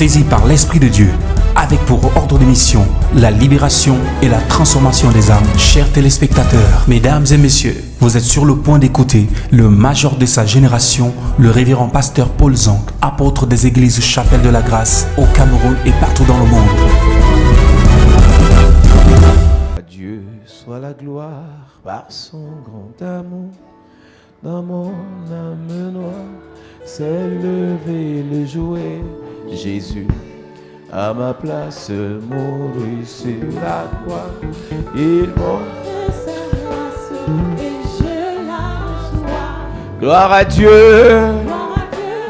saisi par l'Esprit de Dieu, avec pour ordre de mission la libération et la transformation des âmes. Chers téléspectateurs, mesdames et messieurs, vous êtes sur le point d'écouter le major de sa génération, le révérend pasteur Paul Zonk, apôtre des églises Chapelle de la Grâce au Cameroun et partout dans le monde. À Dieu soit la gloire par son grand amour. Dans mon âme noire s'est levé le jouet. Jésus à ma place mourut sur la croix. Il m'a et je la reçois. Gloire à Dieu. Gloire à Dieu,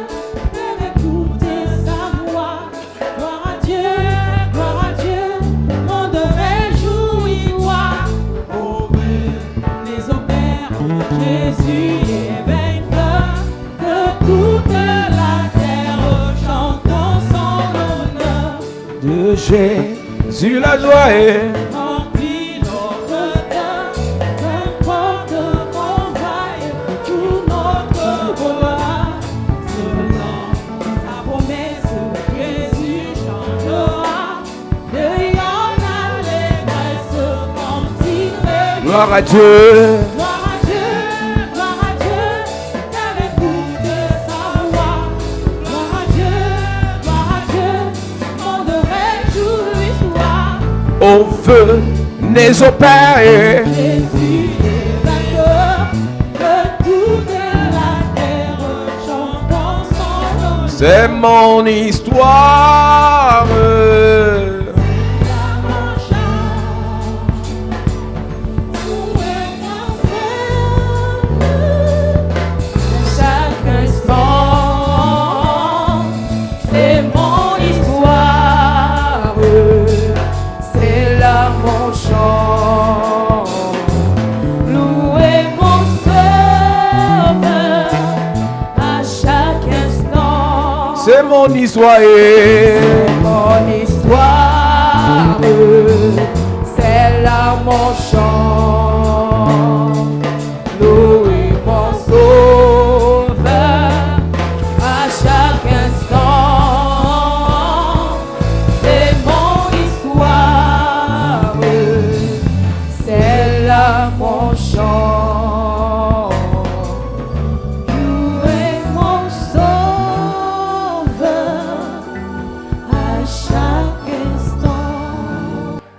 faire écouter sa voix. Gloire à Dieu, monde réjouis-toi. Les opères, Jésus est vainqueur, que toute la terre chante son honneur. De Jésus la joie est Remplis notre cœur, qu'importe qu'on vaille, tout notre bonheur. Selon ta promesse, Jésus chantera, de yon allégresse comme s'il gloire à Dieu. Gloire à Dieu, car écoute sa voix. Gloire à Dieu, monde réjouis-toi. Au feu, les opères. Jésus est vainqueur, que toute la terre chante son nom. C'est mon histoire. La marche, où est mon frère? Chaque instant, c'est mon histoire. C'est là mon chant. Louez mon sauveur à chaque instant. C'est mon histoire. Mon histoire, c'est là mon chant. Louez mon sauveur à chaque instant. C'est mon histoire, c'est là mon chant. Louez mon sauveur à chaque instant.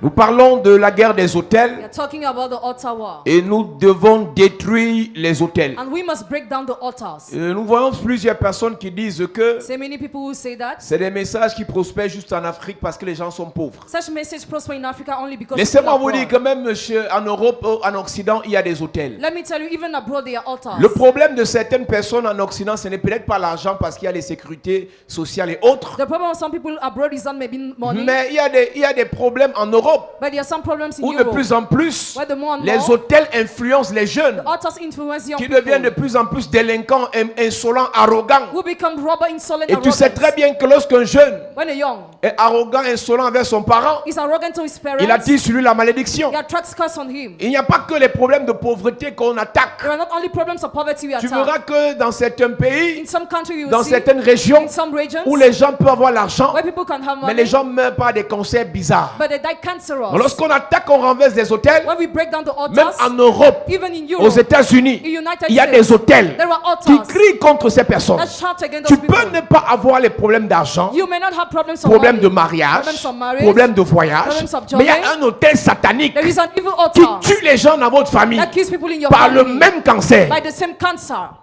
Nous parlons de la guerre des hôtels We are talking about the altar war. et nous devons détruire les hôtels. And we must break down the altars. Nous voyons plusieurs personnes qui disent que So many people who say that. c'est des messages qui prospèrent juste en Afrique parce que les gens sont pauvres. Such message prosper in Africa only because Laissez-moi people vous are dire poor. que même en Europe, en Occident, il y a des hôtels. Let me tell you, even abroad there are altars. Le problème de certaines personnes en Occident, ce n'est peut-être pas l'argent parce qu'il y a les sécurités sociales et autres. The problem of some people abroad is not maybe money, Mais il y a des problèmes en Europe but there are some problems in où de Europe. plus en plus, Where the more and les more, hôtels influencent les jeunes altars influence young qui people deviennent de plus en plus délinquants, insolents, arrogants. who become robber, insolent, Et tu sais arrogant. très bien que lorsqu'un jeune When a young est arrogant, insolent envers son parent, is arrogant to his parents, il attire sur lui la malédiction. he attracts curse on him. Il n'y a pas que les problèmes de pauvreté qu'on attaque. There are not only problems of poverty we Tu attack. verras que dans certains pays, In some countries you will dans see, certaines régions in some regions, où les gens peuvent avoir l'argent, where people can have mais money, les gens meurent par des cancers bizarres. but they die cancerous. Lorsqu'on attaque, on renverse des hôtels, When we break down the même altars, en Europe, even in aux Europe, États-Unis, in United il y a States, des hôtels there are qui altars crient contre ces personnes. that shout against Tu those peux people. ne pas avoir les problèmes d'argent, You may not have problems of problèmes money, de mariage, problems of marriage, problèmes de voyage, problems of joy. mais il y a un hôtel satanique There is an evil qui altar tue les gens dans votre famille that kills people in your par le family même cancer. by the same cancer.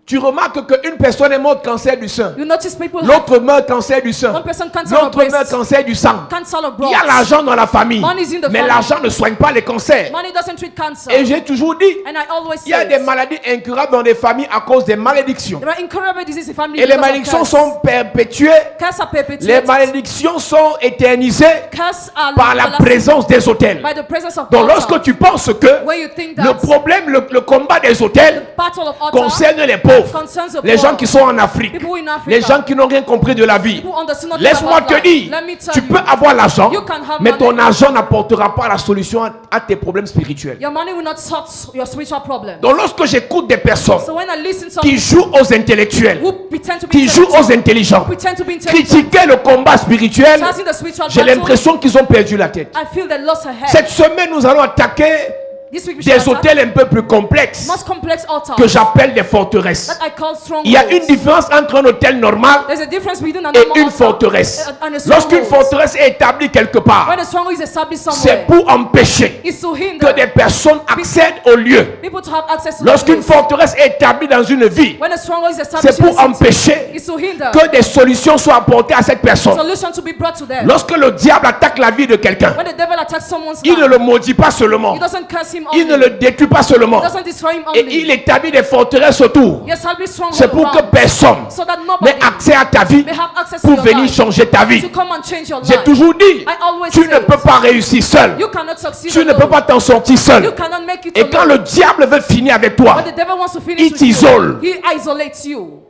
Tu remarques qu'une personne est morte cancer du sein. You notice people have L'autre meurt cancer du sein. one person cancer of L'autre meurt breast, cancer du sang. cancer of Il y a breast. l'argent dans la famille. Money is in the Mais family. l'argent ne soigne pas les cancers. Money doesn't treat cancer. Et j'ai toujours dit, And I always il y a say des maladies incurables dans des familles à cause des malédictions. there are incurable diseases in family Et les because of malédictions curse. sont perpétuées. Curse are perpetuated. Les malédictions sont éternisées Curse are par la everlasting présence des hôtels. by the presence of Donc altar. lorsque tu penses que When you think that le problème, le combat des hôtels battle of altar concerne les pauvres, pauvres, concerns the les poor, gens qui sont en Afrique, people in Africa, les gens qui n'ont rien compris de la vie. people understand nothing Laisse-moi about te life. dire, Let me tell tu you, peux avoir l'argent, you can have mais money. ton argent n'apportera pas la solution à tes problèmes spirituels. Your money will not solve your spiritual problem. Donc lorsque j'écoute des personnes So when I listen to qui jouent aux intellectuels, who pretend to be qui jouent aux intelligent, intelligents, pretend to be intelligent, critiquer le combat spirituel, passing the spiritual j'ai battle, l'impression qu'ils ont perdu la tête. I feel they lost her head. Cette semaine, nous allons attaquer This week we des shall attack hôtels un peu plus complexes most complex altars que j'appelle des forteresses. that I call strongholds. Il y a une différence entre un hôtel normal There's a difference between an et normal une altar forteresse. and a Lorsqu'une stronghold. forteresse est établie quelque part, When a stronghold is established c'est somewhere, pour empêcher it's to que hinder des personnes accèdent au lieu. people to have access to Lorsqu'une that place. forteresse est établie dans une vie, When a stronghold is c'est established in pour a city, empêcher it's to hinder que des solutions soient apportées à cette personne. solution to be brought to them. Lorsque le diable attaque la vie de quelqu'un, When the devil attacks someone's il ne life, le maudit pas seulement, he doesn't curse him il only, ne le détruit pas seulement, he doesn't destroy him et only, il établit des forteresses autour. he establishes strongholds C'est pour que around, personne so that n'ait nobody accès à ta vie may have access to pour your venir life, changer ta vie. to come and change your J'ai life. toujours dit, I always tu say ne peux pas réussir seul. you cannot succeed Tu ne alone. peux pas t'en sortir You seul. cannot make it Et quand alone. le diable veut finir avec toi, When the devil wants to finish il with t'isole. you, he isolates you.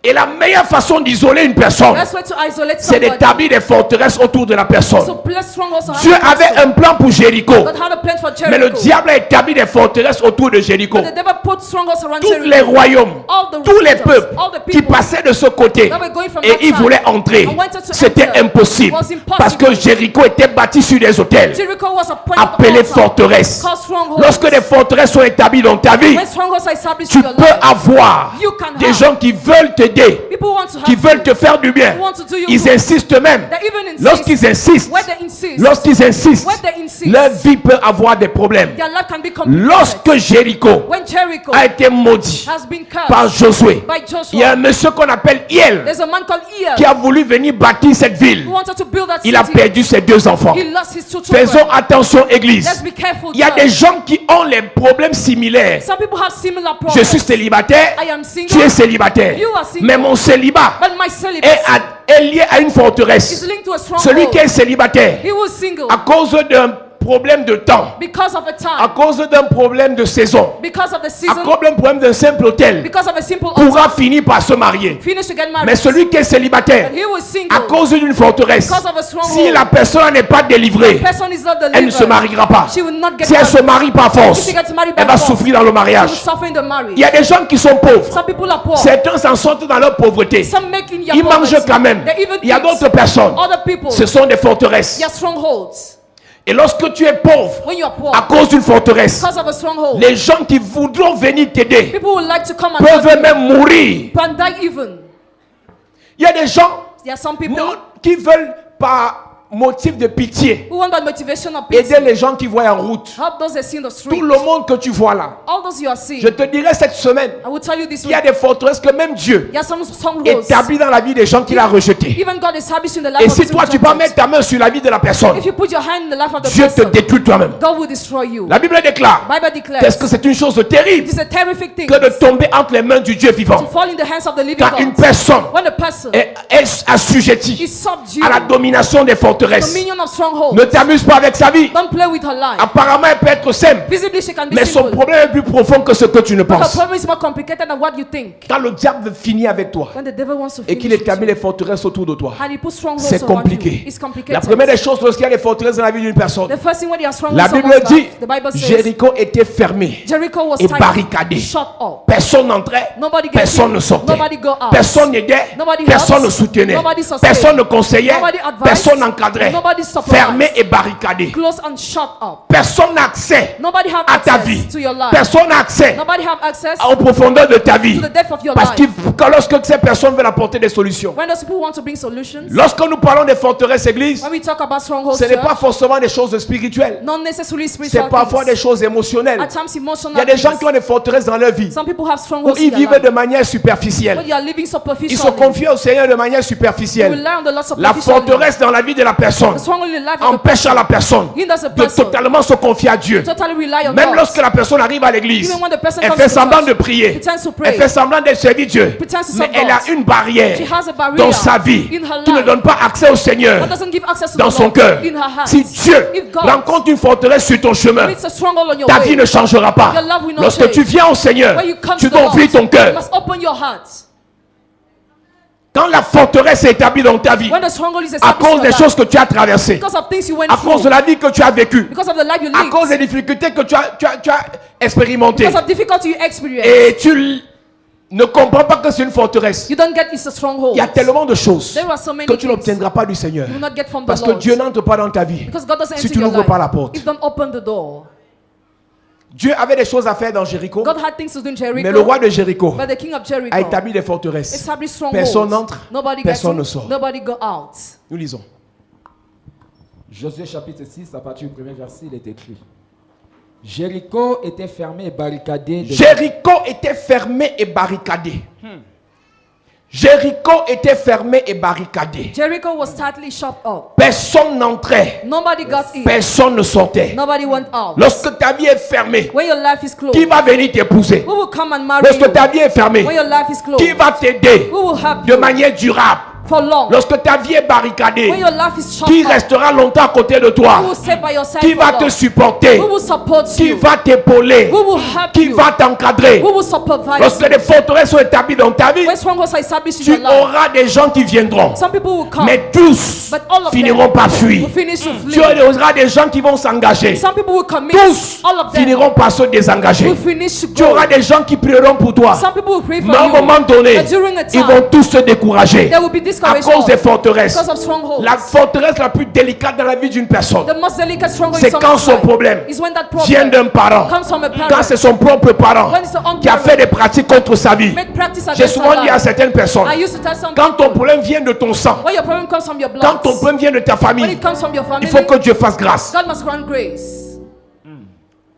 Et la meilleure façon d'isoler une personne, Best way to isolate c'est somebody d'établir des forteresses autour de la is personne. to place strongholds around Dieu the avait person. un plan pour Jéricho, God had a plan for Jericho. mais le diable a établi des forteresses autour de Jéricho. But the devil put strongholds around Tous Jericho. les royaumes, All the tous les regions, peuples all the qui people passaient de ce côté that were going from et that ils side voulaient entrer, and wanted to c'était enter, impossible was impossible. parce que Jéricho était bâti sur des hôtels Jericho was a point appelés of altar forteresses. called strongholds. Lorsque des forteresses sont établies dans ta vie, When strongholds are established tu in your peux life, avoir you can des have gens qui veulent t'aider, people want to qui help veulent you. te faire du bien. They want to do you Ils good. insistent même. They even insist. Lorsqu'ils insistent, When they insist, lorsqu'ils insistent, when they insist, leur vie peut avoir des problèmes. their life can be complicated. Lorsque Jéricho When Jericho a été maudit has been cursed par Josué, by il y a un Joshua, monsieur qu'on appelle Hiel there's a man called qui Eel a voulu venir bâtir cette ville. who wanted to build that Il a city. perdu ses deux enfants. He lost his two children. Faisons attention, Let's église. be careful. Il y a church. des gens qui ont les problèmes similaires. Some people have similar Je problems. suis célibataire, I am single. tu es célibataire. You are single. Mais mon célibat But my est, celibacy est lié à une is forteresse. linked to a stronghold. Celui qui est célibataire, He was single à cause d'un problème de temps, because of a à time, cause d'un problème de saison, because of the à season, cause d'un problème d'un simple hôtel, because of a simple pourra altar, finir par se marier. finish to get married. Mais celui qui est célibataire, But he was single à cause d'une forteresse, because of a stronghold. si la personne n'est pas délivrée, Person is not elle ne se delivered. mariera pas. She will not get Si elle se married. marie par force, If she gets married by elle va force, souffrir dans le She will mariage. suffer in the marriage. Il y a des gens qui sont pauvres. Some people are poor. Certains s'en sortent dans leur pauvreté. Some make in your Ils mangent poverty. quand même. They even Il y a eat. d'autres personnes. Other people, Ce sont des forteresses. your strongholds. Et lorsque tu es pauvre When you are poor, à cause d'une forteresse, because of a stronghold, les gens qui voudront venir t'aider people would like to come and peuvent help you, même mourir. can die even. Il y a des gens There are some people qui veulent par motif de pitié who want by motivation of aider pity, les gens qui voient en route. help those that see in the street. Tout le monde que tu vois là. All those you are seeing. Je te dirai cette semaine, I will tell you this il y a week. des forteresses que même Dieu There are some strongholds. établit dans la vie des gens qu'il a rejetés. Even God established in the life Et of si those toi tu peux rejected. mettre ta main sur la vie de la personne, If you put your hand in the life of the Dieu te person, détruit toi-même. God will destroy you. La Bible déclare Bible declares qu'est-ce que c'est une chose it terrible is a terrific thing que de tomber entre les mains du Dieu to vivant. fall in the hands of the living Quand une God. personne When a person est assujettie is subdued à la domination des forteresses, dominion of stronghold, ne t'amuse pas avec sa vie. don't play with her life. Apparemment, elle peut être simple, Visibly she can be mais son simple, problème est plus profond que ce que tu ne but her penses. problem is more complicated than what you think. Quand le diable veut finir avec toi When the devil wants to et finish qu'il with établit you, les forteresses autour de toi, and he puts strongholds c'est around compliqué. you, it's complicated. La première des choses, lorsqu'il y a des forteresses dans la vie d'une personne, The first thing when there are strongholds la in Bible someone's dit, life, the Bible says Jéricho était fermé Jericho was et tied, barricadé. shut up. Personne n'entrait, Nobody get personne in, ne sortait, nobody go out. personne n'aidait, Nobody personne helps, ne soutenait, nobody sustained, personne ne conseillait, nobody advised, personne n'encadrait, nobody supervised, fermé et barricadé. Close and shut up. Personne n'a accès Nobody have à ta access vie. to your life. Personne n'a accès Nobody have access aux profondeurs de ta vie. to the depth of your Parce life. que lorsque ces personnes veulent apporter des solutions, When those people want to bring solutions, lorsque nous parlons des forteresses églises, when we talk about strongholds, ce n'est pas church, forcément des choses spirituelles. not necessarily spiritual C'est parfois des things. choses émotionnelles. At times emotional Il y a des gens things. qui ont des forteresses dans leur vie Some people have où strongholds ils in their vivent life. de manière superficielle. But you are living Ils se superficially. confient au Seigneur de manière You superficielle. rely on the Lord La superficially. forteresse dans la vie de la personne The stronghold in the life of the empêche à la personne hinders a de person totalement se confier à Dieu. to totally rely on Même God. lorsque la personne arrive à l'église, Even when the person elle comes fait to semblant church, de prier, pretends to pray, elle fait semblant d'être servir Dieu, pretends to mais serve elle a God. une barrière She has a barrier dans sa vie in her qui ne life donne pas accès au Seigneur that doesn't give access to dans the son Lord cœur. in her heart. Si Dieu If God rencontre une forteresse sur ton chemin, meets a stronghold on your ta way, vie ne changera pas. your love will not Lorsque change. tu viens au Seigneur, When you come tu to the dois Lord, ouvrir ton you cœur. must open your heart. Quand la forteresse est établie dans ta vie, When the stronghold is à established cause in des your choses life, que tu as traversées, because of things you went à cause de through, la vie que tu as vécue, because of the life you à cause des lived, difficultés que tu as expérimentées, because of difficulty you experienced, et tu ne comprends pas que c'est une forteresse. you don't get it's a stronghold. Il y a tellement de choses There are so many que tu things n'obtiendras pas du Seigneur. you will not get from the Parce que Lord. Dieu n'entre pas dans ta vie Because God doesn't si enter tu your n'ouvres life pas la porte. if you don't open the door. Dieu avait des choses à faire dans Jéricho, God had things to do in Jericho, mais le roi de Jéricho but the king of Jericho a établi des forteresses. established strongholds. Personne n'entre, Nobody personne gets ne in, sort. nobody go out. Nous lisons. Josué chapitre 6, à partir du premier verset, il est écrit. Jéricho était fermé et barricadé. Jéricho était fermé et barricadé. Jéricho était fermé et barricadé. Jericho was tightly shut up. Personne n'entrait, Nobody got in. personne ne sortait. Nobody went out. Lorsque ta vie est fermée, When your life is closed, qui va venir t'épouser? who will come and marry Lorsque you? ta vie est fermée, When your life is closed, qui va t'aider who will help de you manière durable? for long? Lorsque ta vie est barricadée, When your life is shut qui up, restera longtemps à côté de toi? who will stay by your side Qui for va te long? supporter? Who will support Qui you? va t'épauler? Who will help Qui you? va t'encadrer? Who will supervise Lorsque you? les forteresses sont établies dans ta vie, When strongholds are established in tu your life, auras des gens qui viendront. some people will come, Mais tous but all of finiront them par fuir. will finish to Tu flee. auras des gens qui vont s'engager. Some people will commit, Tous all of them finiront par se désengager. will finish to Tu go. auras des gens qui prieront pour toi. Some people will pray for Mais à un you, moment donné, but during a ils time, vont tous se décourager they will be à discouraged cause des all forteresses. because of strongholds. La forteresse la plus délicate dans la vie d'une personne, The most delicate stronghold c'est in quand someone's son life problème is when that vient problem d'un parent. comes from a parent. Quand c'est son propre parent When it's your own qui a parent. fait des pratiques contre sa vie. Make practice J'ai against souvent your dit à life. certaines personnes, I used to tell some quand ton people, problème vient de ton sang, when your problem comes from your blood, quand ton problème vient de ta when famille, it comes from your family, il faut que Dieu fasse grâce. God must grant grace.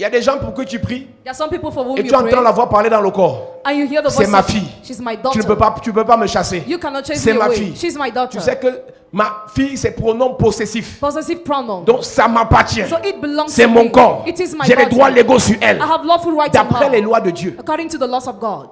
Il y a des gens pour qui tu pries There are some people for whom et you tu entends pray, la voix parler dans le corps. and you hear the C'est voice ma of, fille. she's my Tu daughter. ne peux pas me chasser. You cannot chase C'est me ma away. fille. She's my daughter. Tu sais que ma fille, c'est pronom possessif. Possessive pronoun. Donc ça m'appartient. So it belongs C'est to mon me. corps. It is my J'ai les body. droits légaux sur elle. I have lawful rights on D'après les her, lois de Dieu. according to the laws of God.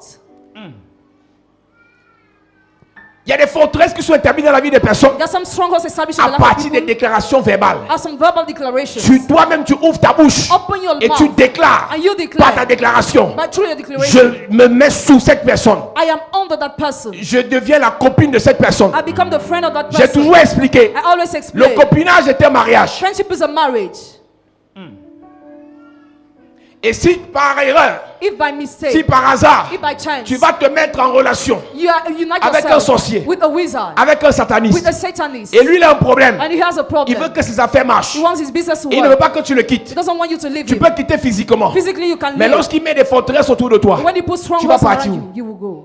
Il y a des forteresses qui sont établies dans la vie des personnes There are some strongholds established in à the life of partir des people. déclarations verbales. Are some verbal declarations. Toi-même, tu ouvres ta bouche Open your et mouth tu déclares and you par ta declare, déclaration, but through your declaration, je me mets sous cette personne. I am under that person. Je deviens la copine de cette personne. I become the friend of that J'ai person. toujours expliqué. I always Le explain. copinage est un mariage. Friendship is a marriage. Et si par erreur, If by mistake, si par hasard, if by chance, tu vas te mettre en relation you are unite avec un yourself sorcier, with a wizard, avec un sataniste, with a satanist, et lui il a un problème, and he has a il veut problem. que ses affaires marchent, He wants his business to il ne veut work. pas que tu le quittes. He doesn't want you to leave Tu him. peux quitter physiquement, Physically, you can mais leave. lorsqu'il met des forteresses autour de toi, When he puts tu vas strongholds partir around où? you, you will go.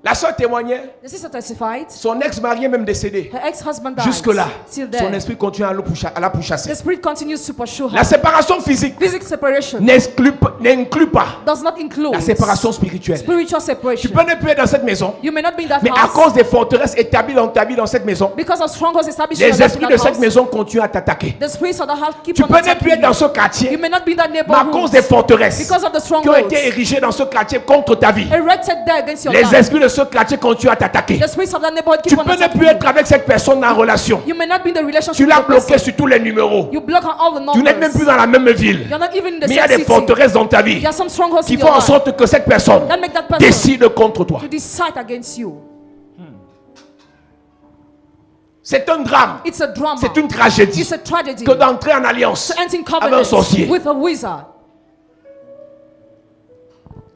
La soeur témoignait, The sister testified. son ex-mari est même décédé. Her ex-husband died. Jusque-là, Till son then, esprit continue à la pourchasser. the spirit continues to pursue La her. séparation physique Physical separation n'inclut pas does not include la séparation spirituelle. spiritual Tu separation. peux ne plus être dans cette maison, You may not be in that mais à house cause des forteresses établies dans ta vie dans cette maison, because of strongholds established in les your life esprits in de that cette house. maison continuent à t'attaquer. The spirits of the house keep Tu on peux ne plus attacking être dans you. ce quartier, You may not be in that mais à cause des neighborhood forteresses because of the qui ont strongholds été érigées dans ce quartier contre ta vie. erected there against your Les life. esprits de ce quartier continuent à t'attaquer. The spirits of that neighborhood Tu keep on peux ne attacking plus you. être avec cette personne en relation. You may not be in the Tu relationship l'as with the bloqué person. sur tous les numéros. You block on all the Tu n'es même numbers. plus dans la même ville. You're not even in the Mais il y a same des city. forteresses dans ta vie There are some strongholds qui in font your en life sorte que cette personne that make that person décide contre toi. to decide against you. C'est un drame. It's a drama. C'est une tragédie It's a tragedy que d'entrer en alliance to enter in avec un covenant sorcier. with a wizard.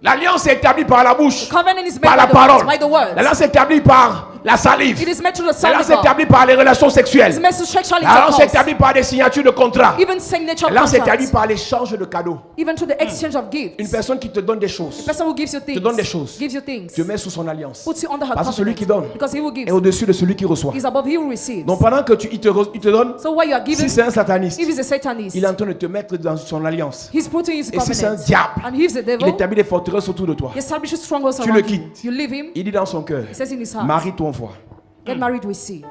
L'alliance est établie par la bouche, Covenant is made par la by parole. the words. L'alliance est établie par la salive. It is made through the sound L'alliance of est God. établie par les relations It's sexuelles. made through sexual L'alliance est intercourse. établie par des signatures de contrats. Even signature L'alliance est établie contracts. par l'échange de cadeaux. Even through the exchange of Une gifts. personne qui te donne des choses, The person who gives you things. donne des choses. Gives you things. te met sous son alliance. Puts you under her Parce que celui qui covenant. donne Because he will give. est au-dessus de celui qui reçoit. Is above he who receives. Donc pendant que il te donne, So what you are given, si c'est un sataniste, if he's a satanist, il est en train de te mettre dans son alliance. he's putting his Et si c'est un covenant. diable, And he's the il devil. établit des forteresses autour de toi. He establishes strongholds Tu le around you. quittes. You leave him. Il dit dans son cœur, He says in his heart, marie ton voix. Get married, we see.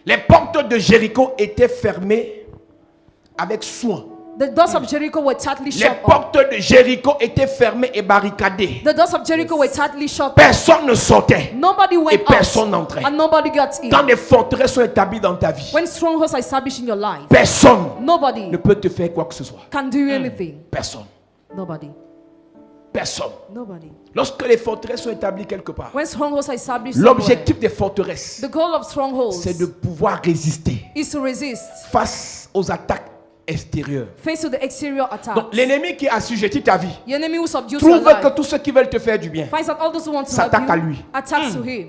Les portes de Jéricho étaient fermées avec soin. The doors of Jericho were tightly Les shut up. portes de Jéricho étaient fermées et barricadées. The doors of Jericho were tightly shut up. Personne ne sortait Nobody et went personne out. n'entrait. And nobody got in. Quand des forteresses sont établies dans ta vie, When strongholds are established in your life, personne nobody ne peut te faire quoi que ce soit. can do anything. Personne. Nobody. Personne. Nobody. Lorsque les forteresses sont établies quelque part, When strongholds are established somewhere, l'objectif des forteresses, the goal of strongholds c'est de pouvoir résister is to resist, face aux attaques extérieures. face to the exterior attack. Donc l'ennemi qui assujettit ta vie The enemy who subdues your trouve life que tous ceux qui veulent te faire du bien finds that all those who want to help s'attaquent à you lui. attacks to him.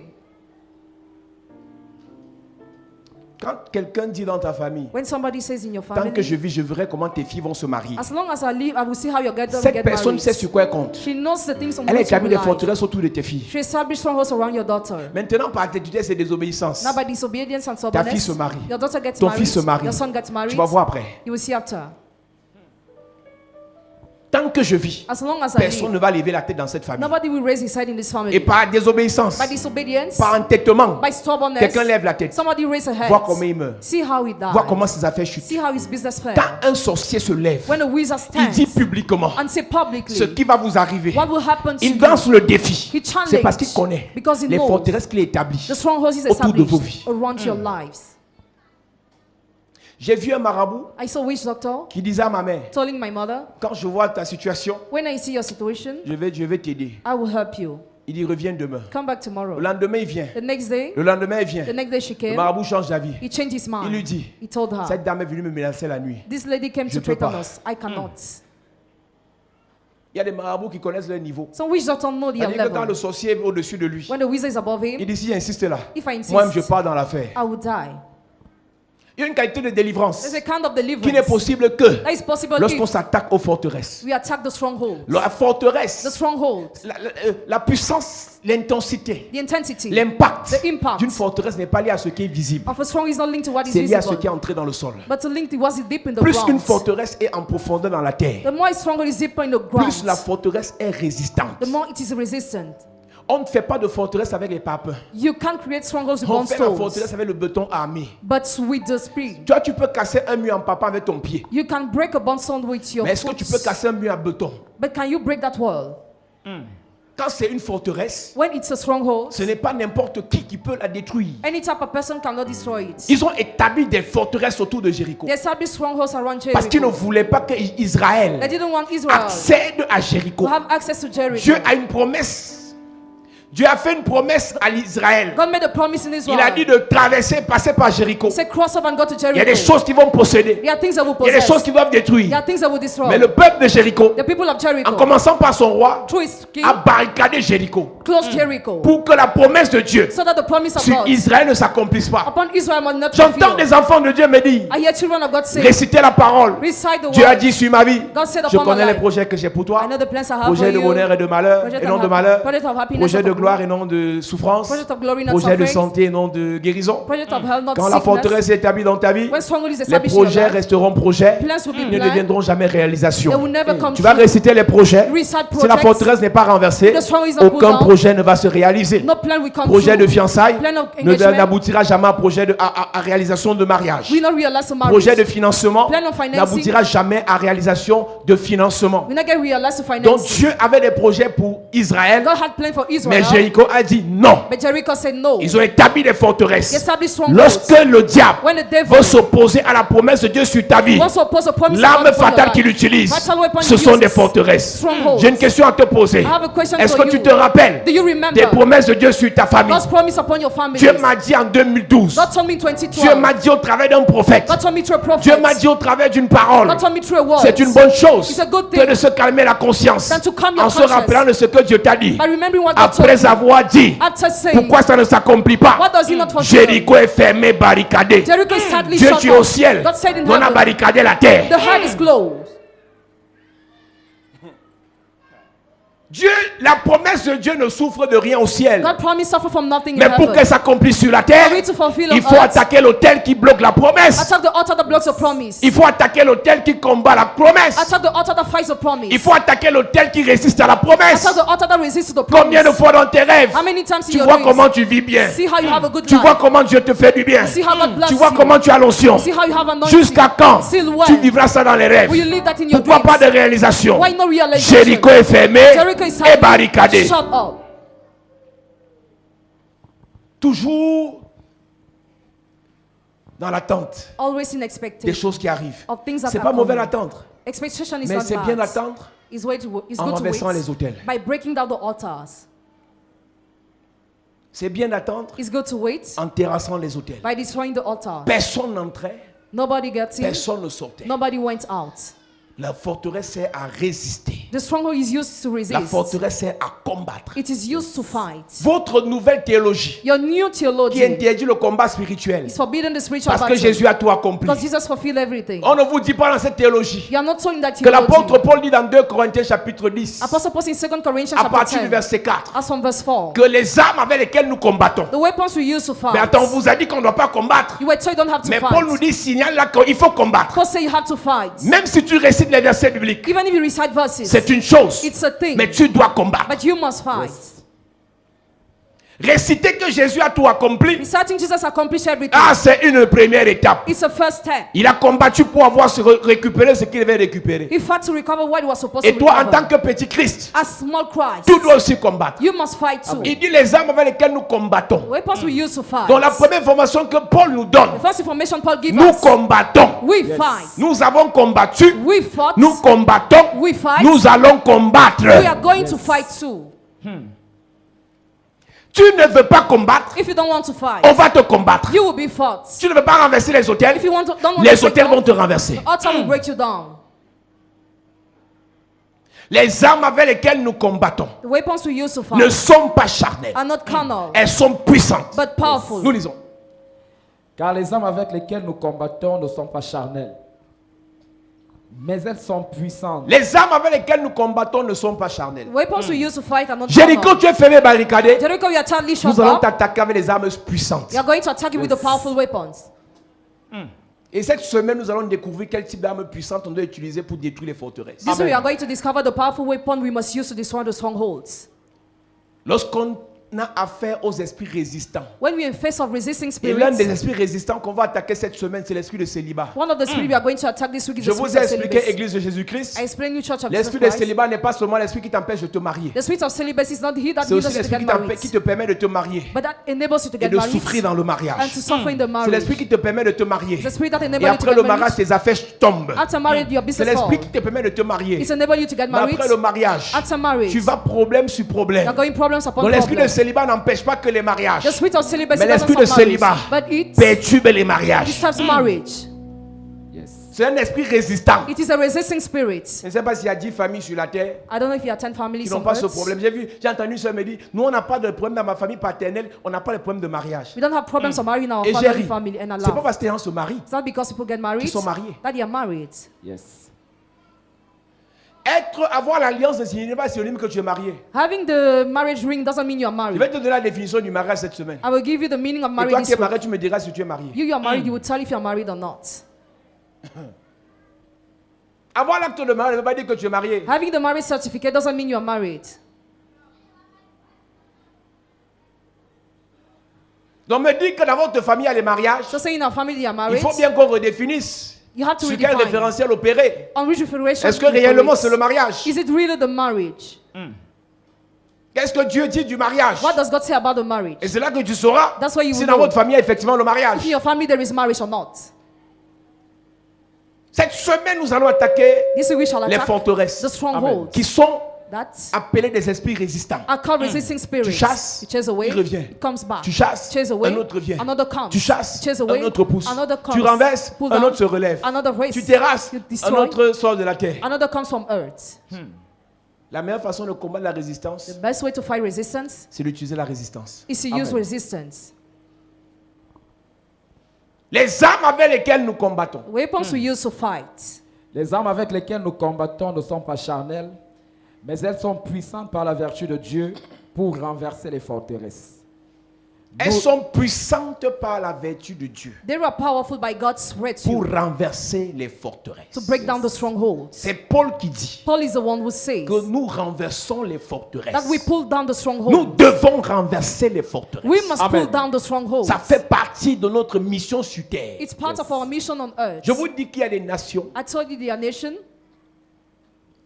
Quand quelqu'un dit dans ta famille, When somebody says in your tant family, que je vis, je verrai comment tes filles vont se marier. as long as I live, I will see how your daughter will Cette get personne married. sait sur quoi elle compte. She knows the things on Elle a which you établi des rely. forteresses autour de tes filles. She established strongholds around your daughter. Maintenant, par tes tutelles, c'est désobéissance. Now by disobedience and Ta stubbornness, fille se marie. your daughter gets Ton married, fils se marie. your son gets married. Tu vas voir après. You will see after. Tant que je vis, As long as I personne live, ne va lever la tête dans cette famille. nobody will raise his head in this family. Et par désobéissance, By disobedience, par entêtement, by stubbornness, quelqu'un lève la tête. somebody raise a head. Vois comment il meurt. See how he dies. Vois comment ses affaires chutent. See how his business fell. Quand un sorcier se lève, When a wizard il dit stands publiquement and say publicly ce qui va vous arriver. what will happen to Il you, lance le défi. he challenged C'est parce qu'il connaît because he les knows forteresses qu'il établit the strongholds he's autour de vos established vies. around your lives. J'ai vu un marabout I saw a witch doctor qui disait à ma mère, telling my mother, quand je vois ta situation, when I see your situation, je vais t'aider. I will help you. Il dit, reviens demain. Come back tomorrow. Le lendemain, il vient. The next day, Le lendemain, il vient. the next day she Le came, marabout change d'avis. he changed his Il lui mind. dit, He told her, cette dame est venue me menacer la nuit. this lady came Je to peux threaten pas. us. I cannot. Il y a des marabouts qui connaissent leur niveau. Some witch doctors know their C'est-à-dire que quand le level. sorcier est au-dessus de lui, When the wizard is above il him, dit, s'il insiste là, if I insist, moi-même je pars dans l'affaire. I will die. Il y a une qualité de délivrance There's a kind of qui n'est deliverance possible que that is possible lorsqu'on if s'attaque aux forteresses. we attack the stronghold. La The forteresse, stronghold, la puissance, l'intensité, the intensity l'impact The impact d'une forteresse n'est pas lié à ce qui est visible. of a stronghold is not linked to what is C'est lié à ce qui est visible, entré dans le sol. but to link to what is deep in the Plus qu'une ground. forteresse est en profondeur dans la terre, The more a stronghold is deeper in the ground, plus la forteresse est résistante. the more it is resistant. On ne fait pas de forteresse avec les papes. You can't create strongholds with On bone fait la stones, forteresse avec le béton armé. but with the spirit. Toi, tu peux casser un mur en papant avec ton pied. You can break a bone stone with your Mais est-ce que foot, tu peux casser un mur en béton? but can you break that wall? Quand c'est une forteresse, When it's a stronghold, ce n'est pas n'importe qui peut la détruire. any type of person cannot destroy it. Ils ont établi des forteresses autour de Jéricho. They established strongholds around Parce qu'ils ne Jericho. voulaient pas que They Israël didn't want Israel accède à to Jéricho. have access to Jericho. Dieu a une promesse. Dieu a fait une promesse à l'Israël. God made a promise in Israel. Il a dit de traverser, passer par Jéricho. He said, cross over and go to Il y a des Jericho. choses qui vont posséder. There are things that will Il y a des possess. choses qui doivent There détruire. are things that will destroy. Mais le peuple de Jéricho, The people of Jericho, en commençant par son roi, through his king, a barricadé Jéricho closed Jericho, pour que la promesse de Dieu so that the promise of sur God Israël ne s'accomplisse pas. upon Israel must not J'entends fulfill. des enfants de Dieu me dire, I hear children of God say, récitez la parole. recite the Dieu a word. dit sur ma vie, God said je upon my connais les life. projets que j'ai pour toi. I know the plans I have for Projet de you. bonheur et de malheur, Project et of non de hap- malheur. project of happiness, Projet not de of gloire good. et non de souffrance. Project of glory, not Projet de suffering. santé et non de guérison. Project of health, not Quand la sickness. forteresse est établie dans ta vie, When stronghold is les established in your projets life, resteront projets, plans will be ils ne planned. deviendront jamais They will réalisation. never come Tu vas true. réciter les projets. Recite Si la projects. forteresse n'est pas renversée, The stronghold is not aucun pulled down. projet ne va se réaliser. No plan will come Projet true. de fiançailles Plan of engagement n'aboutira jamais à projet à réalisation de mariage. will not realize a marriage. Projet de financement Plan of financing n'aboutira jamais à réalisation de financement. will not get realized to finance. Donc Dieu avait des projets pour Israël, God had planned for mais Israel, Jéricho a dit non. but Jericho said no. Ils ont établi des They forteresses. established strongholds. Lorsque le diable When the devil veut s'opposer à la promesse de Dieu sur ta vie, wants to oppose a promise of l'arme God upon your fatale life, qu'il utilise, fatal weapon ce he sont des uses, forteresses. strongholds. J'ai une question à te poser. I have a question Est-ce for que tu you. te rappelles Do you des remember promesses de Dieu sur ta famille? God's promise upon your family? Dieu m'a dit en 2012. God told me in Dieu 2012. m'a dit au travers d'un prophète. God told me through a prophet. Dieu m'a dit au travers d'une parole. God told me through a word. C'est une bonne chose It's a good que thing de se calmer la conscience than to calm your en se conscience. rappelant de ce que Dieu t'a dit. by remembering what God told Après you. avoir dit, After saying, pourquoi ça ne s'accomplit pas? what does he not fulfill? Jéricho est fermé, barricadé. Jericho is sadly Dieu shut dit au up. ciel, God said in on a heaven, barricadé la terre. the heart is closed. Dieu, la promesse de Dieu ne souffre de rien au ciel. God promised suffer from nothing in Mais pour heaven. qu'elle s'accomplisse sur la terre, For it to fulfill il on faut earth, attaquer l'autel qui bloque la promesse. attack the altar that blocks the promise. Il faut attaquer l'autel qui combat la promesse. Attack the altar that fights the promise. Il faut attaquer l'autel qui résiste à la promesse. Attack the altar that resists the promise. Combien de fois dans tes rêves, How many times in tu your vois dreams, comment tu vis bien. see how you have a good Tu life. vois comment Dieu te fait du bien. See how God bless Tu vois you. comment tu as l'onction. See how you have anointing. Jusqu'à quand Till when tu vivras ça dans les rêves? will you leave that in your Pourquoi dreams? pas de réalisation? Why no realization? Jéricho est fermé Jericho is et barricadé. Shut up. Toujours dans l'attente Always in des expectation choses qui arrivent. of things that C'est are pas mauvais coming. d'attendre, Expectation is mais not c'est bad. bien d'attendre It's en good to wait renversant les autels. by breaking down the altars. C'est bien d'attendre It's good to wait en terrassant les autels. by destroying the altars. Personne n'entrait, Nobody gets in. personne ne sortait. Nobody went out. La forteresse sert à résister. The stronghold is used to La resist. forteresse sert à combattre. It is used to fight. Votre nouvelle théologie Your new qui theology interdit le combat spirituel is forbidden the spiritual parce que battle. Jésus a tout accompli. Because Jesus fulfilled everything. On ne vous dit pas dans cette théologie You are not told in that que l'apôtre theology. Paul dit dans 2 Corinthiens chapitre 10 Apostle Paul in 2 Corinthians à chapter partir du 10, verset 4 as from verse 4. que les armes avec lesquelles nous combattons. The weapons we use to fight. Mais attends, on vous a dit qu'on ne doit pas combattre. You were told you don't have to Mais fight. Paul nous dit, signale là qu'il faut combattre. Paul say you have to fight. Même si tu récites les versets bibliques, Even if you recite verses, c'est une chose. it's a thing. Mais tu dois combattre. But you must fight. Réciter que Jésus a tout accompli, Reciting Jesus accomplished everything. ah, c'est une première étape. It's a first step. Il a combattu pour avoir récupéré ce qu'il devait récupérer. He fought to recover what he was supposed Et to toi, en recover. tant que petit Christ, As small Christ, tu dois aussi combattre. you must fight too. Il dit les armes avec lesquelles nous combattons. The weapons we use to fight. Donc la première information que Paul nous donne, The first information Paul gives nous us, combattons. we fight. Nous avons combattu, We fought. nous combattons, We fight. nous allons combattre. We are going to fight too. Tu ne veux pas combattre, If you don't want to fight, on va te combattre. you will be fought. Tu ne veux pas renverser les hôtels, If you don't want les to break hôtels down, vont te renverser. the altar will break you down. Les armes avec lesquelles nous combattons The weapons we use to ne fight sont pas charnelles, are not carnal, elles sont puissantes. but powerful. Nous lisons. Car les armes avec lesquelles nous combattons ne sont pas charnelles, mais elles sont puissantes. Les armes avec lesquelles nous combattons ne sont pas charnelles. The weapons we use to fight are not Jéricho, carnal. tu es fermé barricadé. Jericho, you are totally shut Nous allons up. t'attaquer avec les armes puissantes. You are going to attack you with the powerful weapons. Et cette semaine, nous allons découvrir quel type d'armes puissantes on doit utiliser pour détruire les forteresses. This way we are going to discover the powerful weapon we must use to destroy the strongholds. Lorsqu'on a affaire aux esprits résistants, When we are in face of resisting et l'un des spirits, esprits résistants qu'on va attaquer cette semaine, c'est l'esprit de célibat. one of the spirits we are going to attack this week is Je the vous spirit ai of expliqué, celibacy. Église de Jésus-Christ, I explain you, Church of Jesus l'esprit de Christ. célibat n'est pas seulement l'esprit qui t'empêche de te marier. The spirit of celibacy is not he that C'est leads aussi us to l'esprit get qui married, te permet de te marier but that enables you to et get de married souffrir dans le and mariage. to suffer in the C'est marriage. l'esprit qui te permet de te marier. It's the spirit that Et enables you to après get le mariage, married. tes affaires tombent. After marriage, your C'est business l'esprit falls. qui te permet de te marier. It's enable you to get Mais married. après le mariage, After marriage, tu vas problème sur problème. you're going problems upon Donc l'esprit de problems. célibat n'empêche pas que les mariages, The spirit of celibacy mais doesn't l'esprit de stop marriage, célibat but it perturbe les mariages. disturbs marriage. Yes. C'est un esprit résistant. It is a resisting spirit. Je ne sais pas s'il y a 10 familles sur la terre I don't know if you attend families qui n'ont on pas ce earth. problème. J'ai entendu une soeur me dire, nous on n'a pas de problème dans ma famille paternelle, on n'a pas de problème de mariage. We don't have problems of marrying our Et j'ai family, ri. family and C'est pas Allah. parce que les gens se marient. It's not because people get married sont mariés. that they are married. Yes. Avoir l'alliance ne signifie pas synonyme que tu es marié. Having the marriage ring doesn't mean you are Je married. vais te donner la définition du mariage cette semaine. I will give you the meaning of Et marriage toi qui this es marié, week. tu me diras si tu es marié. You are married, you will tell if you are married or not. Avoir l'acte de mariage ne veut pas dire que tu es marié. Having the marriage certificate doesn't mean you are married. Donc me dire que dans votre famille il y a les mariages, So saying in our family you are il married, faut bien qu'on redéfinisse you have to sur quel redefine référentiel opérer. on which referential Est-ce que you réellement operate. c'est le mariage? Is it really the marriage? Qu'est-ce que Dieu dit du mariage? What does God say about the marriage? Et c'est là que tu sauras That's why you si will dans know votre famille il y a effectivement le mariage. if in your family there is marriage or not. Cette semaine, nous allons attaquer This week we shall les attack forteresses the strongholds qui sont that appelées des esprits résistants. are called resisting spirits. Tu chasses, You chase away, il revient. it comes back. Tu chasses, Chase away, un autre vient. another comes. Tu chasses, Chase away, un autre pousse. another comes. Tu renverses, Pull un down, autre se relève. another race. Tu terrasses, You un destroy, autre sort de la terre. another comes from earth. La meilleure façon de combattre la résistance, The best way to fight resistance c'est d'utiliser la résistance. is to use resistance. Les armes avec lesquelles nous combattons Weapons we use to fight Les armes avec lesquelles nous combattons ne sont pas charnelles, Mais elles sont puissantes par la vertu de Dieu pour renverser les forteresses. Elles sont puissantes par la vertu de Dieu They are powerful by God's pour virtue renverser les forteresses. to break down the strongholds. C'est Paul qui dit Paul is the one who says que nous renversons les forteresses. that we pull down the Nous stronghold. devons renverser les forteresses. We must Amen. pull down the strongholds. Ça fait partie de notre mission sur terre. It's part of our mission on earth. Je vous dis qu'il y a des nations. I told you they are nation.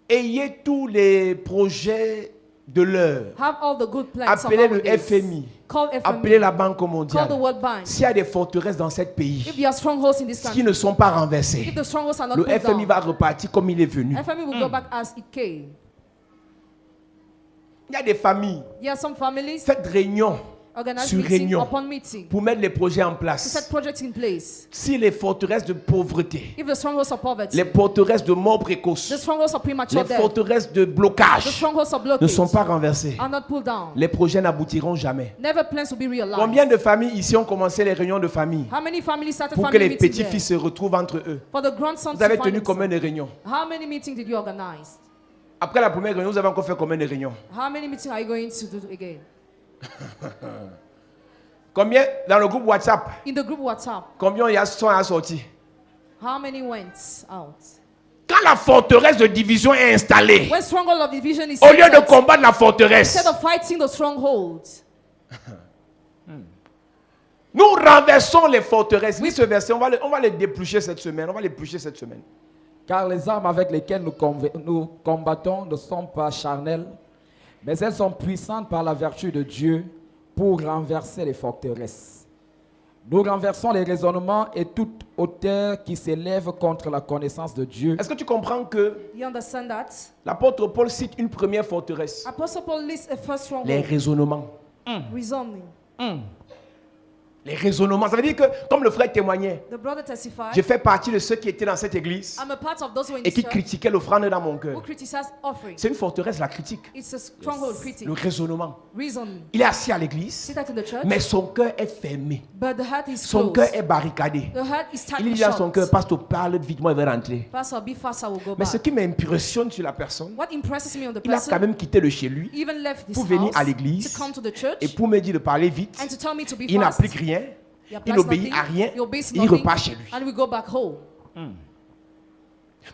Ayez tous les projets de l'heure. Have all the good plans of Appelez our le days. FMI. Call Appelez FMI. la Banque Call the mondiale. World Bank. S'il y a des forteresses dans ce If pays there are strongholds in this qui country, ne sont pas renversées, if the strongholds are not le pulled FMI down, va repartir comme il est venu. FMI will go back as it came. Il y a des familles. There are some families Faites réunion organize sur meeting réunion upon meeting pour mettre les projets en to set place. projects in place. Si les forteresses de pauvreté, If the strongholds of poverty, les forteresses de mort the précoce, strongholds of premature les death, forteresses de the blocage strongholds of ne blockage sont pas renversées, are not pulled down. les projets n'aboutiront jamais. Never plans to be realized. Combien de familles ici ont commencé les réunions de famille How many families started pour que family les meetings petits-fils there? se retrouvent entre eux? For the grandsons Vous avez to find tenu combien themselves? de réunions? How many meetings did you organize? Après la première réunion, vous avez encore fait combien de réunions? How many meetings are you going to do again? Combien dans le groupe WhatsApp? In the group WhatsApp, Combien il y a sont sortis? how many went out? Quand la forteresse de division est installée, When stronghold of division is au lieu de set, combattre la forteresse, instead of fighting the stronghold, nous renversons les forteresses. Lis ce verset, on va les déplucher cette semaine. On va les éplucher cette semaine. Car les armes avec lesquelles nous combattons ne sont pas charnelles, mais elles sont puissantes par la vertu de Dieu pour renverser les forteresses. Nous renversons les raisonnements et toute hauteur qui s'élève contre la connaissance de Dieu. Est-ce que tu comprends que you understand that? l'apôtre Paul cite une première forteresse? Apostle Paul lists a first stronghold, Les raisonnements. reasoning. Les raisonnements. Ça veut dire que, comme le frère témoignait, The brother testified, je fais partie de ceux qui étaient dans cette église I'm a part of those who are in et this qui church critiquaient l'offrande dans mon who cœur. criticize offering. C'est une forteresse, la critique. It's a stronghold critic. Le raisonnement. Reasoning. Il est assis à l'église, Sit in the church, mais son cœur est fermé. but the heart is Son closed. cœur est barricadé. The heart is Il tightly dit à son shut. cœur, pasteur, parle vite, moi je vais rentrer. Pastor, be fast, I will go Mais ce back. qui m'impressionne sur la personne, What impresses me on the il a quand person, même quitté le chez lui even left his pour venir house à l'église to come to the church et pour me dire de parler vite. and to tell me to be Il fast. n'applique rien, He applies il n'obéit nothing, à rien, he obeys il nothing, repart chez lui. and we go back home.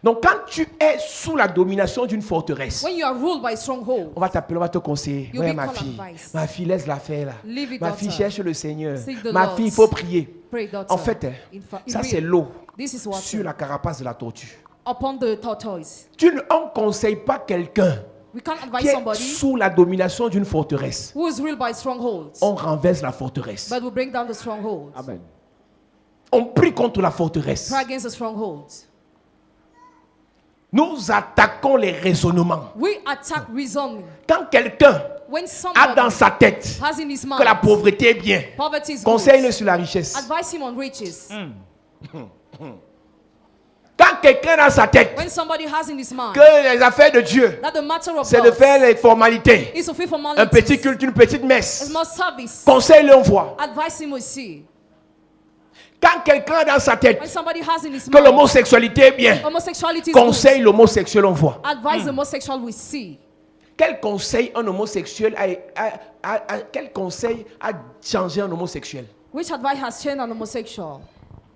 Donc quand tu es sous la domination d'une forteresse, When you are ruled by a stronghold, on va t'appeler, on va te conseiller. You'll Ouais, be ma called fille, advice. ma fille, laisse-la faire là. Leave it, Ma daughter. fille, cherche le Seigneur. Seek the Ma Lord. fille, il faut prier. pray, daughter. En fait, In ça real, c'est l'eau this is water sur la carapace de la tortue. upon the tortoise. On ne conseille pas quelqu'un We can't qui advise est somebody sous la domination d'une forteresse. who is ruled by strongholds, On renverse la forteresse. but we bring down the strongholds. Amen. On prie contre la forteresse. Pray against the strongholds. Nous attaquons les raisonnements. We attack reasoning. Quand quelqu'un When a dans somebody sa tête has in his que la mind pauvreté est bien, poverty is conseille-le good, sur la richesse. advise him on riches. Quand quelqu'un a dans sa tête When somebody has in his mind que les affaires de Dieu, that the matter of c'est de God faire les formalités, is to fulfill un petit formalities, culte, une petite a messe, small service, conseille-le, on voit. advise him we see. Quand quelqu'un a dans sa tête When somebody has in his que mind l'homosexualité est bien, homosexuality is conseille good, l'homosexuel, on voit. advise the homosexual we see. Quel conseil un homosexuel quel conseil a changé un homosexuel? Which advice has changed an homosexual?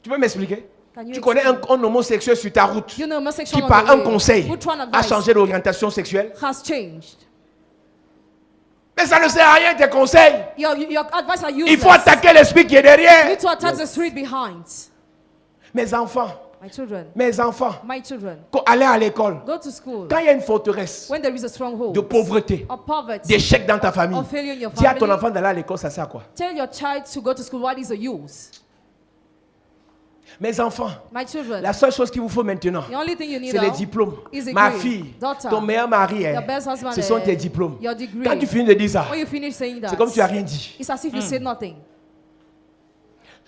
Tu peux m'expliquer? Can you Tu connais un homosexuel sur ta route You know, qui homosexual par on the un way, conseil who try and a advise changé d'orientation sexuelle? has changed. Mais ça ne sert à rien tes conseils. Your advice are useless. Il faut attaquer l'esprit qui est You derrière. need to attack the spirit behind. Mes enfants, My children, allez à l'école. go to school. Quand il y a une forteresse When there is a stronghold de pauvreté, of poverty, d'échec dans ta famille, of failure in your dis à ton family, enfant d'aller à l'école, ça sert à quoi? tell your child to go to school. What is the use? Mes enfants, My children, la seule chose qu'il vous faut maintenant, the only thing you need c'est les now diplômes. is a Ma degree. fille, Daughter, ton meilleur mari, your best husband, ce sont tes diplômes. your degree. Quand tu finis de dire ça, When you finish saying that, c'est comme si tu n'as rien dit. it's as if you said nothing.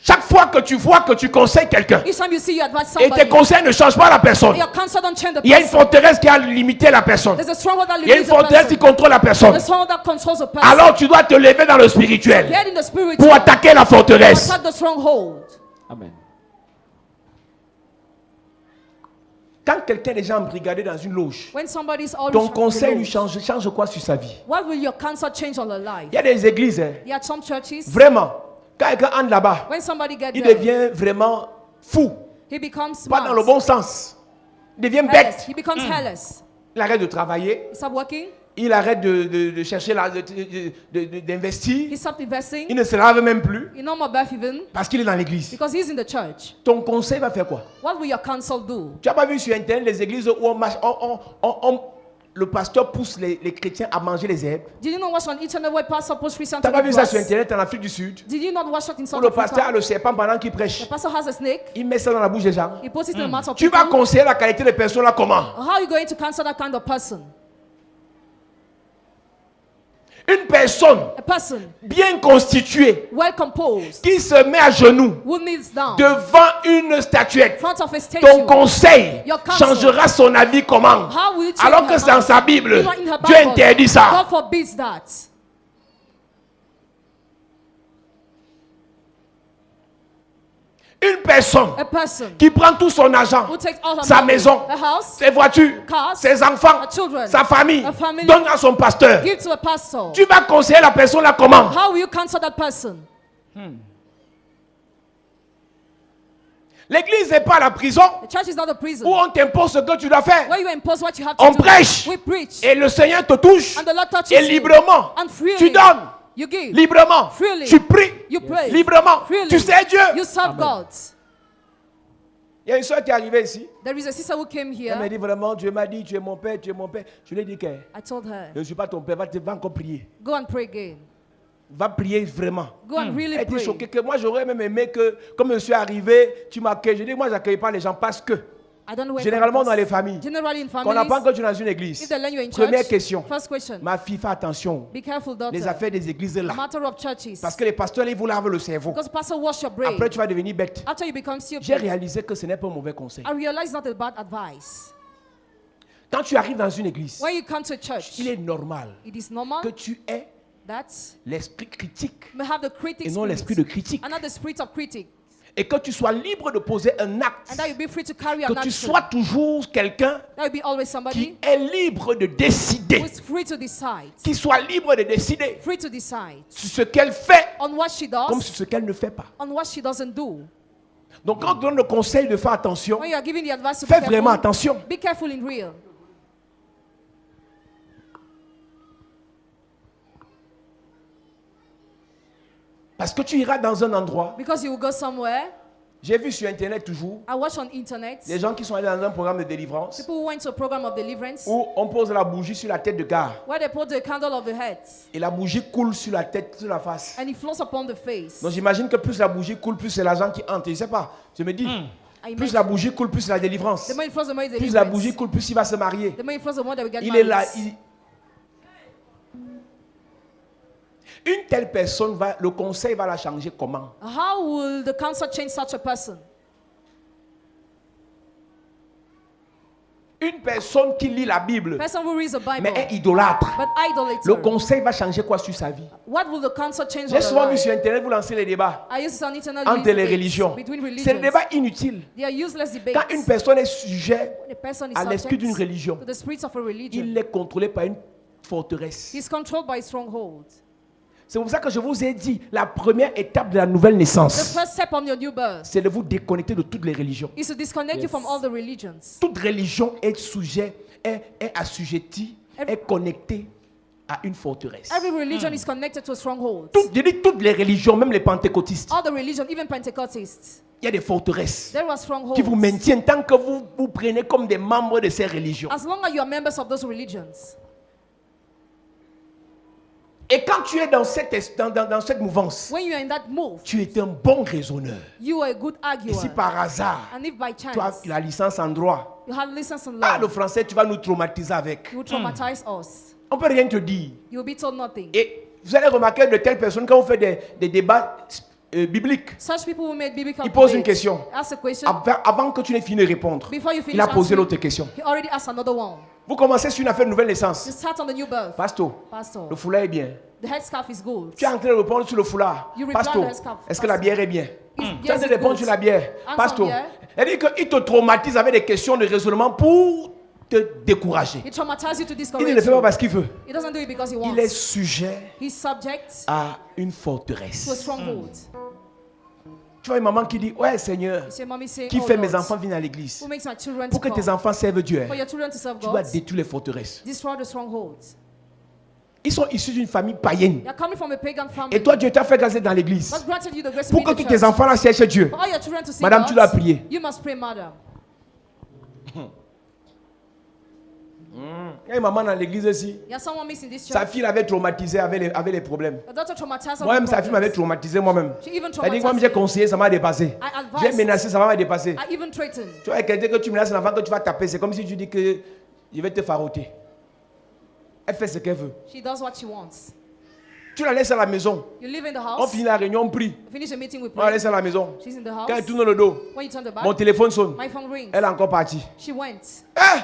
Chaque fois que tu vois que tu conseilles quelqu'un Each time you see you advise et tes somebody, conseils ne changent pas la personne, your counsel don't change the il y a une person. forteresse qui a limité la personne. There's a stronghold that Il y a une limits the forteresse qui person. contrôle la personne. The stronghold that controls the person. Alors tu dois te lever dans le spirituel Get in the spirit pour attaquer la forteresse. attack the stronghold. Amen. Quand quelqu'un est déjà embrigadé dans une loge, When somebody is always ton from conseil the lui Lord, change quoi sur sa vie? what will your counsel change on their life? Il y a des églises, hein, There are some churches, vraiment, quand quelqu'un entre là-bas, when somebody gets il there, devient vraiment fou. he becomes Pas smart, dans le bon sens. Il devient careless. bête. He becomes careless. Il arrête de travailler. He stops working. Il arrête de chercher, d'investir. He stopped investing. Il ne se lave même plus He no more bath even parce qu'il est dans l'église. because he's in the church. Ton conseil va faire quoi? What will your counsel do? Tu n'as pas vu sur Internet les églises où le pasteur pousse les chrétiens à manger les herbes? Did you not watch on internet where pastor posts Christians Tu to n'as pas eat vu ça sur grass? Internet en Afrique du Sud? Did you not watch it in Où South le pasteur a Africa? le serpent pendant qu'il prêche. The pastor has a snake. Il met ça dans la bouche des gens. He puts it in the mouth of Tu vas people. conseiller la qualité des personnes là comment? How are you going to counsel that kind of person? Une personne A person bien constituée well composed qui se met à genoux who kneels down devant une statuette. in front of a statue. Ton conseil Your counsel. changera son avis comment? How will you change Alors que her c'est dans mind? sa Bible, You know, in her Dieu Bible, interdit ça. God forbids that. Une personne A person qui prend tout son argent, who takes all her sa money, maison, her house, ses voitures, cars, ses enfants, her children, sa famille, her family, donne à son pasteur. give to a pastor. Tu vas conseiller la personne là comment? How will you counsel that person? L'église n'est pas la prison The church is not a prison où on t'impose ce que tu dois faire. where you impose what you have to On do. prêche We preach. et le Seigneur te touche And the Lord touches et you. librement And freely tu donnes, you give. librement Freely. tu pries, You pray. librement Freely. tu sais Dieu. You serve God. Il y a une soeur qui est arrivée ici. There is a sister who came Elle m'a here. dit vraiment, Dieu m'a dit, tu es mon père, tu es mon père. Je lui ai dit que I told her, je ne suis pas ton père, va encore prier. go and pray again. Va prier vraiment. Go and really Elle était pray. choquée que moi j'aurais même aimé que, comme je suis arrivé, tu m'accueilles. Je dis, moi j'accueille pas les gens parce que, I don't know where généralement it dans les comes. familles, Generally in qu'on apprend families, que tu es dans une église. if they learn you're in church, Première question, first question, ma fille, fais attention. be careful, daughter. Les affaires des églises A là. matter of churches. Parce que les pasteurs, ils vous lavent le cerveau. Because pastor wash your brain. Après, tu vas devenir bête. After you become J'ai stupid, réalisé que ce n'est pas un mauvais conseil. I realize not a bad advice. Quand tu arrives dans une église, When you come to church, il est normal it is normal que tu aies that l'esprit critique you may have the critic et non spirit l'esprit de critique. and not the spirit of critic, Et que tu sois libre de poser un acte. and that you be free to carry Que an tu action. sois toujours quelqu'un That you be always somebody qui est libre de who décider. is free to decide. Qui soit libre de décider Free to decide sur ce qu'elle fait on what she comme does, sur ce qu'elle ne fait pas. on what she doesn't do. Donc quand on donne le conseil de faire attention, When you are giving the advice to fais be vraiment careful, attention. be careful in real. Parce que tu iras dans un endroit, Because you will go somewhere. j'ai vu sur Internet toujours, I watch on internet des gens qui sont allés dans un programme de délivrance people who went to a program of deliverance où on pose la bougie sur la tête de gars where they put the candle of the head et la bougie coule sur la tête, sur la face. and it flows upon the face. Donc j'imagine que plus la bougie coule, plus c'est l'argent qui entre. Je ne sais pas, je me dis, I plus imagine la bougie coule, plus c'est la délivrance. the more it flows, the more it's Plus la deliverance. bougie coule, plus il va se marier. The more it flows, the more they will get Il est married. là. Une telle personne, le conseil va la changer comment? How will the counsel change such a person? Une personne qui lit la Bible, Person who reads the Bible mais est idolâtre. but idolater. Le conseil va changer quoi sur sa vie? What will the counsel change J'ai on souvent their vu life? sur Internet, vous lancez les débats I use it on internet entre les debates religions. between C'est religions. des débats inutiles. They are useless debates. Quand une personne est sujet When a person is à l'esprit d'une subject religion, to the spirits of a religion, il est contrôlé par une forteresse. he's controlled by a stronghold. C'est pour ça que je vous ai dit, la première étape de la nouvelle The naissance, first step on your new birth c'est de vous déconnecter de toutes les religions. is to disconnect you from all the religions. Toute religion est sujet, est assujettie, est connectée à une forteresse. Every religion is connected to a stronghold. Je dis toutes les religions, même les pentecôtistes, All the religions, even Pentecostists, il y a des forteresses there are strongholds. qui vous maintiennent tant que vous vous prenez comme des membres de ces religions. As long as you are members of those religions. Et quand tu es dans cette mouvance, When you are in that move, tu es un bon raisonneur. you are a good arguer. Et si par hasard, And if by tu as chance la licence en droit, you have license in le law, français, tu vas nous traumatiser avec. you will traumatize us. On ne peut rien te dire. You will be told nothing. Et vous allez remarquer de telles personnes, quand on fait des débats bibliques, Such people who made biblical il pose une debates, question. ask a question. Avant que tu n'aies fini de répondre, Before you finish il a posé answering, l'autre question. he already asked another one. Vous commencez sur une affaire de nouvelle naissance. You start on the new birth. Pasteur, Pastor, le foulard est bien. the headscarf is good. Tu es en train de répondre sur le foulard. You reply Pasteur, on the headscarf. est-ce que la bière est bien? Tu es en train de Yes, répondre it's sur la bière. Answer Pasteur, bière. elle dit qu'il te traumatise avec des questions de raisonnement pour te décourager. He traumatizes you to Il discourage ne le fait pas you. parce qu'il veut. He doesn't do it because he Il est wants. sujet He's subject à une to a forteresse. stronghold. Tu vois une maman qui dit, ouais Seigneur, You say, Mommy, say, qui oh fait mes Lord, enfants venir à l'église who makes my children pour to que tes come? enfants servent Dieu. For your children to serve Tu dois God, détruire les forteresses. destroy the strongholds. Ils sont issus d'une famille païenne. You're coming from a pagan family. Et toi, Dieu t'a fait grâce dans l'église. God granted you the grace to Pour be que in the tous tes church. enfants là cherchent Dieu. For all your children to see Madame, God, tu dois prier. You must pray, madam. Il y a une maman dans l'église ici. Yeah, someone missing this Sa church. fille l'avait traumatisée avec les problèmes. A daughter traumatized her Moi-même, with sa fille m'avait problems. traumatisé moi-même. She even Elle dit, moi, traumatized j'ai me. conseillé, ça m'a dépassé. I J'ai advised. menacé, ça m'a dépassé. I even threatened. Tu vois, quelqu'un que tu menaces un enfant que tu vas taper, c'est comme si tu dis que je vais te faroter. Elle fait ce qu'elle veut. She does what she wants. Tu la laisses à la maison. You live in the On house. finit la réunion, on prie. Finish a meeting with On la prayer. laisse à la maison. She's in the Quand elle house. tourne le dos, When you turn the back, mon téléphone sonne. my phone rings. Elle est encore partie. She went. Eh!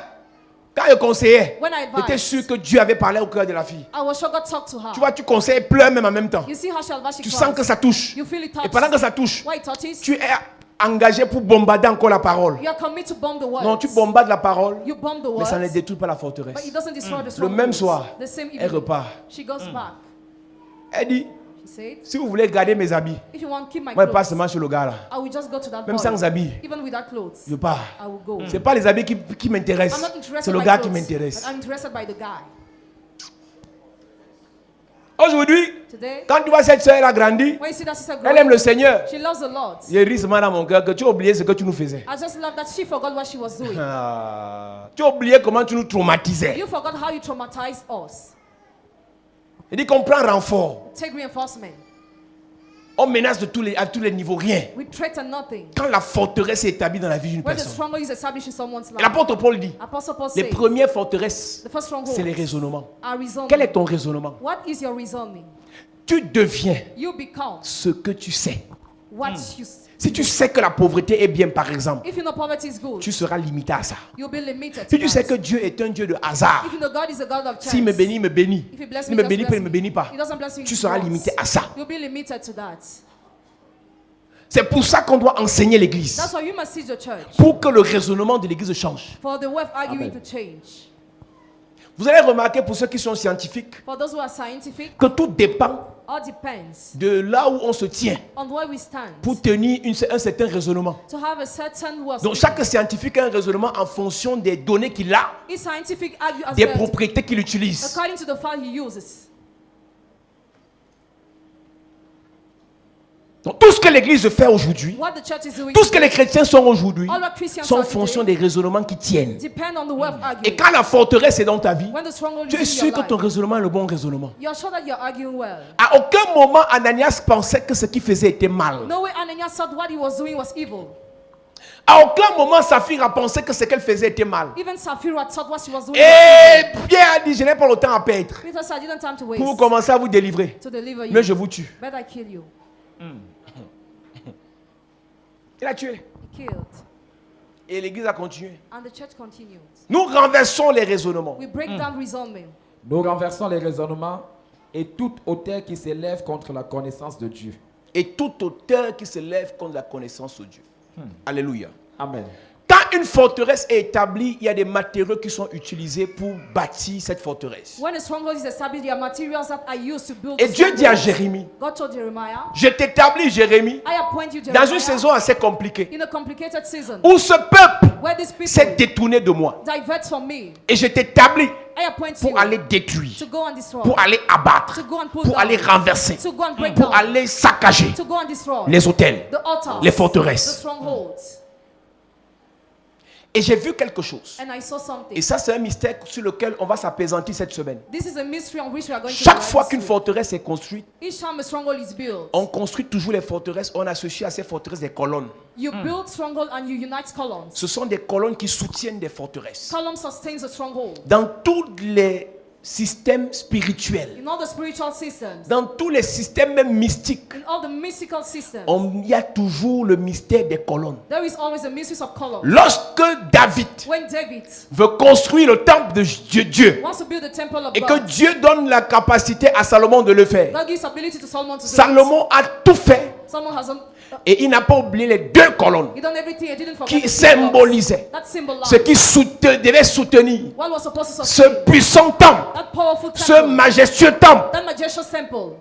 Quand je conseillais, When I j'étais advised, sûr que Dieu avait parlé au cœur de la fille. I was sure God talked to her. Tu vois, tu conseilles, elle pleure même en même temps. You see how she advised, she Tu cries. sens que ça touche. You feel it Et touch. pendant que ça touche, Why it touches? tu es engagé pour bombarder encore la parole. You are committed to bomb the words. Non, tu bombardes la parole, You bomb the mais ça ne words, détruit pas la but forteresse. it doesn't destroy the Le strongholds. même soir, The same elle evening, repart. she goes back. Elle dit, She said, si vous voulez garder mes habits, if you want to keep my moi je passe clothes, seulement sur le gars là. I will just go to that Même boy. sans habits, Even without clothes, je pars. I will go. C'est pas les habits qui I'm m'intéressent, not c'est interested le by gars qui clothes, m'intéresse. but I'm interested by the guy. Aujourd'hui, Today, quand tu vois cette soeur, elle a grandi, when you see that sister elle aime growing, le Seigneur. she loves the Lord. J'ai ri seulement dans mon cœur que tu as oublié ce que tu nous faisais. I just love that she forgot what she was doing. Ah, tu as oublié comment tu nous traumatisais. You forgot how you traumatized us. Il dit qu'on prend renfort. Take reinforcement. On menace à tous les niveaux, rien. We threaten nothing. Quand la forteresse est établie dans la vie d'une When the personne. stronghold is established in someone's Et life, l'apôtre Paul dit, Apostle Paul les says, premières forteresses, the first stronghold c'est les raisonnements. are reasoning. Quel est ton raisonnement? What is your reasoning? Tu deviens You become ce que tu sais. what you. Si tu sais que la pauvreté est bien, par exemple, If you know poverty is good, tu seras limité à ça. you'll be limited. Si to tu sais that. que Dieu est un Dieu de hasard, If you know God is a God of chance, s'il me bénit, il me bénit. if He bless S'il me, ne me bénit pas, il ne me bénit pas. He doesn't bless you. Tu if He seras wants. limité à ça. You'll be limited to that. C'est pour ça qu'on doit enseigner l'église. That's why you must teach the church. Pour que le raisonnement de l'église change. For the way of arguing Amen. to change. Vous allez remarquer pour ceux qui sont scientifiques For those who are scientific, que tout dépend all depends de là où on se tient on where we stand. pour tenir un certain raisonnement. To have a certain way of Donc speaking. chaque scientifique a un raisonnement en fonction des données qu'il a, Each scientific argue as des well propriétés qu'il utilise. according to the file he uses. Donc tout ce que l'église fait aujourd'hui, What the church is doing, tout ce que les chrétiens sont aujourd'hui, all what Christians sont en are fonction today des raisonnements qui tiennent. depend on the way of Et arguing. quand la forteresse est dans ta vie, When the stronghold tu es is in sûr your que ton life, raisonnement est le bon raisonnement. you're sure that you're arguing well. À aucun moment, Ananias pensait que ce qu'il faisait était mal. No way Ananias thought what he was doing was evil. À aucun moment, Saphir a pensé que ce qu'elle faisait était mal. Even Sapphira thought what she was doing was Et evil. Pierre a dit, je n'ai pas le temps à perdre Peter said, I didn't have time to pour waste commencer à vous délivrer. to deliver you. Mais je vous tue. But I kill you. Il a tué. He killed. Et l'église a continué. And the church continued. Nous renversons les raisonnements. We break down reasoning. Nous renversons les raisonnements et toute hauteur qui s'élève contre la connaissance de Dieu. Et toute hauteur qui se lève contre la connaissance de Dieu. Alléluia. Amen. Quand une forteresse est établie, il y a des matériaux qui sont utilisés pour bâtir cette forteresse. When a stronghold is established, there are materials that are used to build Et the Dieu dit à stronghold. Jérémie, God told Jeremiah, je t'établis, Jérémie, I appoint you, dans Jeremiah, une saison assez compliquée, in a complicated season, où ce peuple where these people s'est détourné de moi. divert from me. Et je t'établis I appoint you pour aller détruire, to go and destroy, pour aller abattre, to go and pull pour down, aller renverser, to go and break pour down, aller saccager to go and destroy les hôtels, the altars, les the forteresses. strongholds. Et j'ai vu quelque chose. And I saw something. Et ça, c'est un mystère sur lequel on va s'apaisantir cette semaine. This is a mystery on which we are going to Chaque learn fois this qu'une week. forteresse est construite, Each time a stronghold is built, on construit toujours les forteresses, on associe à ces forteresses des colonnes. you build stronghold and you unite columns. Ce sont des colonnes qui soutiennent des forteresses. Column sustains a stronghold. Dans toutes les systèmes spirituels, In all the spiritual systems, dans tous les systèmes même mystiques, in all the mystical systems, il y a toujours le mystère des colonnes. there is always a mystery of color. Lorsque David When David veut construire le temple de Dieu wants to build the temple of et que God, Dieu donne la capacité à Salomon de le faire, God gives ability to Solomon to do it. Salomon a tout fait Solomon has et il n'a pas oublié les 2 colonnes he done everything. He didn't forget qui the two columns. symbolisaient That symbolized ce qui devait soutenir what was supposed to ce sustain puissant temple, that powerful ce temple, majestueux temple that majestuous temple,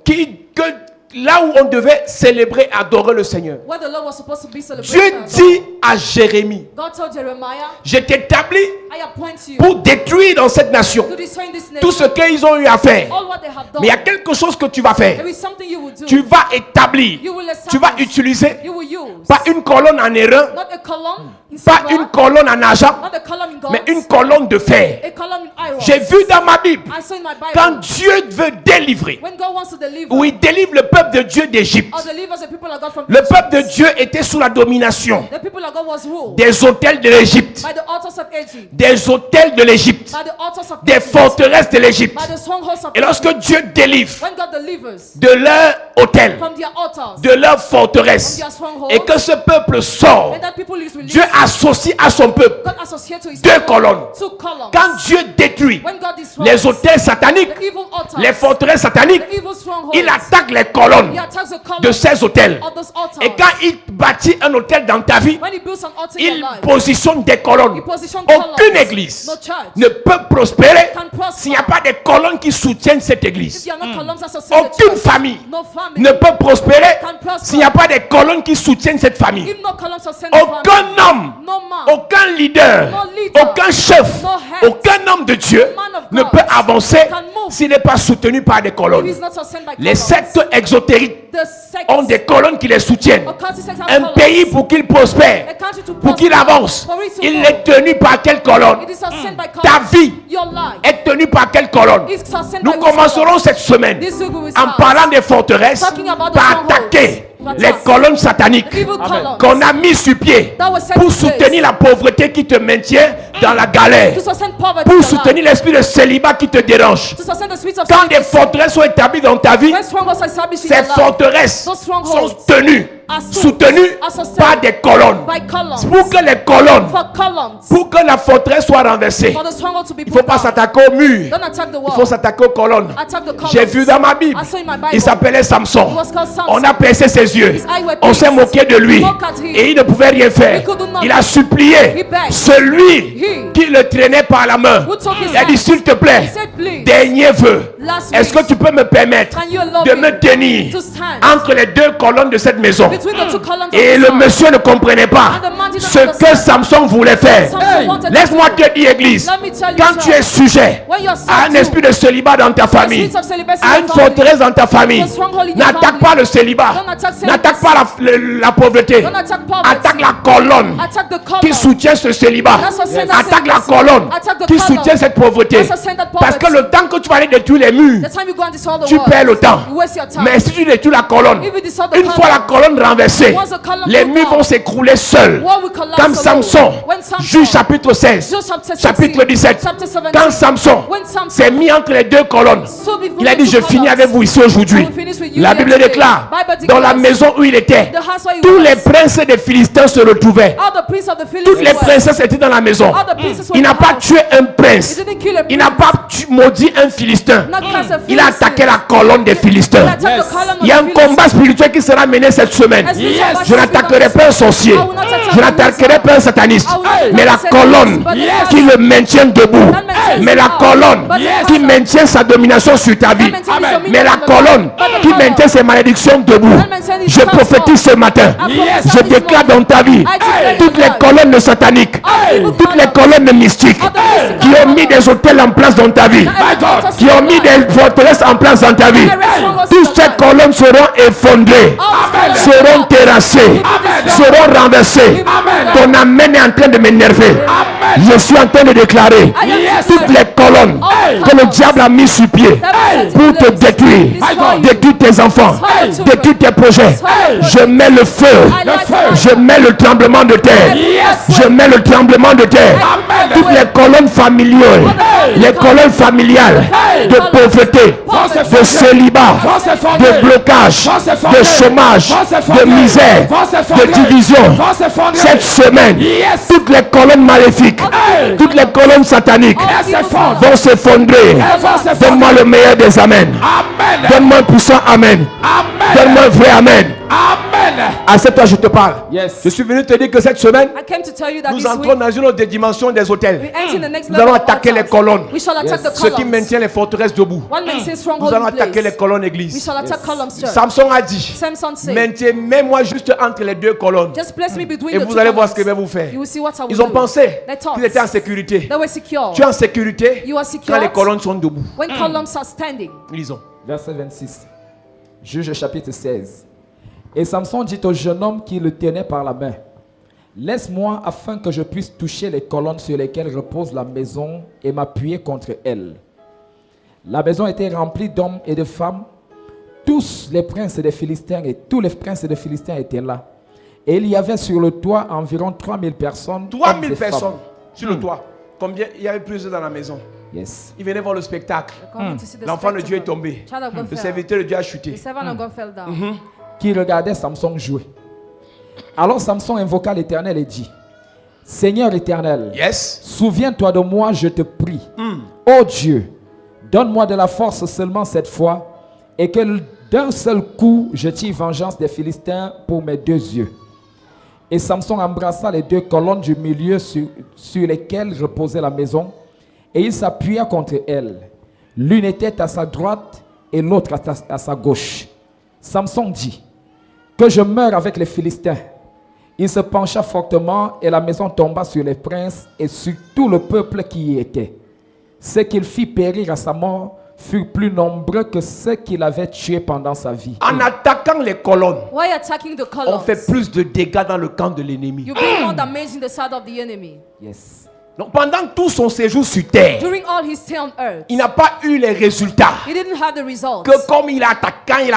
là où on devait célébrer, adorer le Seigneur. where the Lord was supposed to be Dieu celebrated. dit à Jérémie, God told Jeremiah, je t'établis I appoint you pour détruire dans cette nation to destroy this tout ce nation, qu'ils ont eu à faire. all what they have done. Mais il y a quelque chose que tu vas faire. There is something you will do. Tu vas établir, You will establish. tu vas utiliser You will use pas une colonne en airain, not a column in pas silver, une colonne en argent, not a column in gold, mais une colonne de fer. a column in iron. J'ai vu dans ma Bible, I saw in my Bible, quand Dieu veut délivrer, when God wants to deliver, où il délivre le peuple de Dieu d'Égypte, or delivers the people of God from le Egypt, peuple de Dieu était sous la domination the people of God was ruled des hôtels de l'Égypte, by the altars of Egypt, des hôtels de l'Égypte, by the altars of des Egypt, forteresses de l'Égypte. by the strongholds of Et lorsque Egypt. Dieu délivre When God delivers de leur hôtel, from their altars, de leur forteresse, from their strongholds, et que ce peuple sort, and that people is released, Dieu associe à son peuple God associates to his 2 people colonnes. two columns. Quand Dieu détruit When God destroys les hôtels sataniques, the evil altars, les forteresses sataniques, the evil strongholds, il attaque les colonnes he attacks the columns de ces hôtels. of those altars. Et quand il bâtit un hôtel dans ta vie, When he builds an altar in il your life, positionne des colonnes. he positions Aucune columns. église No church ne peut prospérer can prosper s'il n'y a pas des colonnes qui soutiennent cette if église. there are no columns that sustain the Aucune church. famille No family ne peut prospérer can prosper s'il n'y a pas des colonnes qui soutiennent cette famille. if no columns sustain the family. Aucun homme, No man, aucun leader, No leader, aucun chef, no head, aucun homme de Dieu man of ne God peut avancer can move s'il n'est pas soutenu par des if colonnes. he's not sustained by Les columns. sectes exotériques The sects, ont des colonnes qui les soutiennent. occultic sects have Un columns. pays pour qu'il prospère, A country to pour qu'il prosper, avance, for it to il move. est tenu par quelle colonne? It is sustained by Ta columns. vie Your life est tenue par quelle colonne? is sustained Nous by which commencerons column? cette semaine This week we will en start parlant des forteresses talking about the par strongholds. attaquer That's les us. colonnes sataniques The evil columns qu'on a mis sur pied that was set pour in place soutenir la pauvreté qui te maintient dans la galère, to sustain poverty pour in your soutenir life, l'esprit de célibat qui te dérange. to sustain the spirits of Quand des celibacy. forteresses sont établies dans ta vie, When strongholds are established in ces your life, forteresses those sont strongholds tenues, are stood, soutenues are sustained par des colonnes. by columns. Pour que les colonnes, For columns, pour que la forteresse soit renversée, for the stronghold to be il ne faut put pas down. s'attaquer au mur, Don't attack the il faut wall. s'attaquer aux colonnes. Attack the columns. J'ai vu dans ma Bible, I saw in my Bible. il s'appelait Samson. He was called Samson. On a percé ses yeux, His eyes were on s'est pierced. moqué de lui Mocked at him. et il ne pouvait rien faire. He could do nothing. Il a supplié He begged. celui He qui le traînait par la main. who took his Il a dit, hand. s'il te plaît, He said, please, dernier vœu, last est-ce que wish, tu peux me permettre can you allow de me me tenir to stand entre les 2 colonnes de cette maison? between the two columns of Et the le sun? monsieur ne comprenait pas And the man didn't ce que understand. Samson voulait faire. Samson wanted to Laisse-moi do. te dire, église, Let me tell you, quand tu church, es sujet when you're à un subdued, esprit de célibat dans ta famille, spirits of celibacy à in une your family, forteresse dans ta famille, the stronghold in your n'attaque family, pas le célibat, don't attack celibacy, n'attaque pas la pauvreté, don't attack poverty, attaque la colonne attack the column, qui soutient ce célibat, That's what saying that attaque la celibacy, colonne attack the qui column, soutient cette pauvreté. that's what saying that Parce que poverty. le temps que tu vas aller détruire les murs, The time you go and destroy the tu world, perds le temps. you waste your time. Mais si tu détruis la colonne, If you destroy the une fois la colonne renversée, once the column les broke murs down, vont s'écrouler seuls. war will collapse Comme alone. Samson, When Samson, Juge chapitre 16, Jude chapter 16, chapitre 17, chapter 17, quand Samson when Samson s'est mis entre les 2 colonnes, stood between il a the dit, two je finis columns, avec vous ici aujourd'hui. I will finish with you La here Bible today. déclare, Bible dans la declares, maison où il était, the house where he tous was, les princes des Philistins se retrouvaient. all the priests of the Philistines Toutes les were, princesses étaient dans la maison. all the princesses were Il in n'a the pas house. tué un He prince. didn't kill a Il n'a prince. pas maudit un Philistin. Not cast a Il a Philistine. attaqué la colonne des He Philistins. attacked the column of Il y a the un Philistines. combat spirituel qui sera mené cette semaine. A spiritual battle Je will be n'attaquerai done. pas un sorcier. I will not attack Je a n'attaquerai wizard. pas un sataniste. I will not attack Mais la a satanist, colonne but the qui le maintient debout. That maintains Mais la his power. colonne But the qui column maintient sa domination sur ta vie. that maintains his dominion Mais la on the colonne land. But the qui column maintient ses malédictions debout. that maintains his Je power. prophétise ce matin. I prophesy Je this déclare morning. dans ta vie I declare toutes in les your life. colonnes sataniques, All evil toutes les columns. colonnes mystiques All the mystical qui ont mis columns. des hôtels en place dans ta vie, qui ont mis des forteresses en place dans ta vie. Toutes ces colonnes seront effondrées, All these columns seront seront terrassés, seront renversés. Ton amen est en train de m'énerver. Je suis en train de déclarer toutes les colonnes que le diable a mis sur pied pour te détruire, détruire tes enfants, détruire tes projets. Je mets le feu, je mets le tremblement de terre, je mets le tremblement de terre. Toutes les colonnes familiales, les colonnes familiales de pauvreté, de célibat, de blocage, de chômage, de misère, de division. Cette semaine, toutes les colonnes maléfiques, toutes les colonnes sataniques vont s'effondrer. Donne-moi le meilleur des amens. Donne-moi un puissant amen. Donne-moi un vrai amen. À cette heure, je te parle. Je suis venu te dire que cette semaine, I came to tell you that nous this entrons week dans une autre dimension des hôtels. we enter the next Nous level allons of attaquer les altars. colonnes. We shall attack the Ce qui columns. maintient les forteresses debout. What maintains Nous stronghold allons in attaquer les place. colonnes We églises. shall attack columns, church. Samson a dit, Samson said, mets-moi juste entre les deux colonnes. just place me between Et the vous two allez voir ce que je vais columns. vous faire. You will see what I will Ils ont do. pensé They thought qu'ils étaient en sécurité. they were secure. Tu es en sécurité You are quand secure les colonnes sont debout. when columns are standing. Lisons. Verset 26. Juge chapitre 16. Et Samson dit au jeune homme qui le tenait par la main, laisse-moi afin que je puisse toucher les colonnes sur lesquelles repose la maison et m'appuyer contre elles. La maison était remplie d'hommes et de femmes. Tous les princes des Philistins et tous les princes des Philistins étaient là. Et il y avait sur le toit environ 3000 personnes. 3000 hommes et personnes femmes. sur le toit. Combien il y avait plusieurs dans la maison. Yes. Ils venaient voir le spectacle. Coming to see the L'enfant de Dieu est spectacle. tombé. Child of God Le fell. serviteur de Dieu a The chuté. servant of God fell down. Qui regardait Samson jouer. Alors Samson invoqua l'Éternel et dit, Seigneur éternel, Yes. souviens-toi de moi, je te prie. Ô Dieu, donne-moi de la force seulement cette fois, et que d'un seul coup, je tire vengeance des Philistins pour mes deux yeux. Et Samson embrassa les deux colonnes du milieu sur lesquelles reposait la maison, et il s'appuya contre elles. L'une était à sa droite et l'autre à sa gauche. Samson dit, que je meure avec les Philistins. Il se pencha fortement et la maison tomba sur les princes et sur tout le peuple qui y était. Ceux qu'il fit périr à sa mort furent plus nombreux que ceux qu'il avait tués pendant sa vie. En attaquant les colonnes, Why attacking the on columns? fait plus de dégâts dans le camp de l'ennemi. You bring more damage in the side of the enemy. Yes. Donc pendant tout son séjour sur terre, During all his stay on earth, il n'a pas eu les résultats he didn't have the results. que comme il a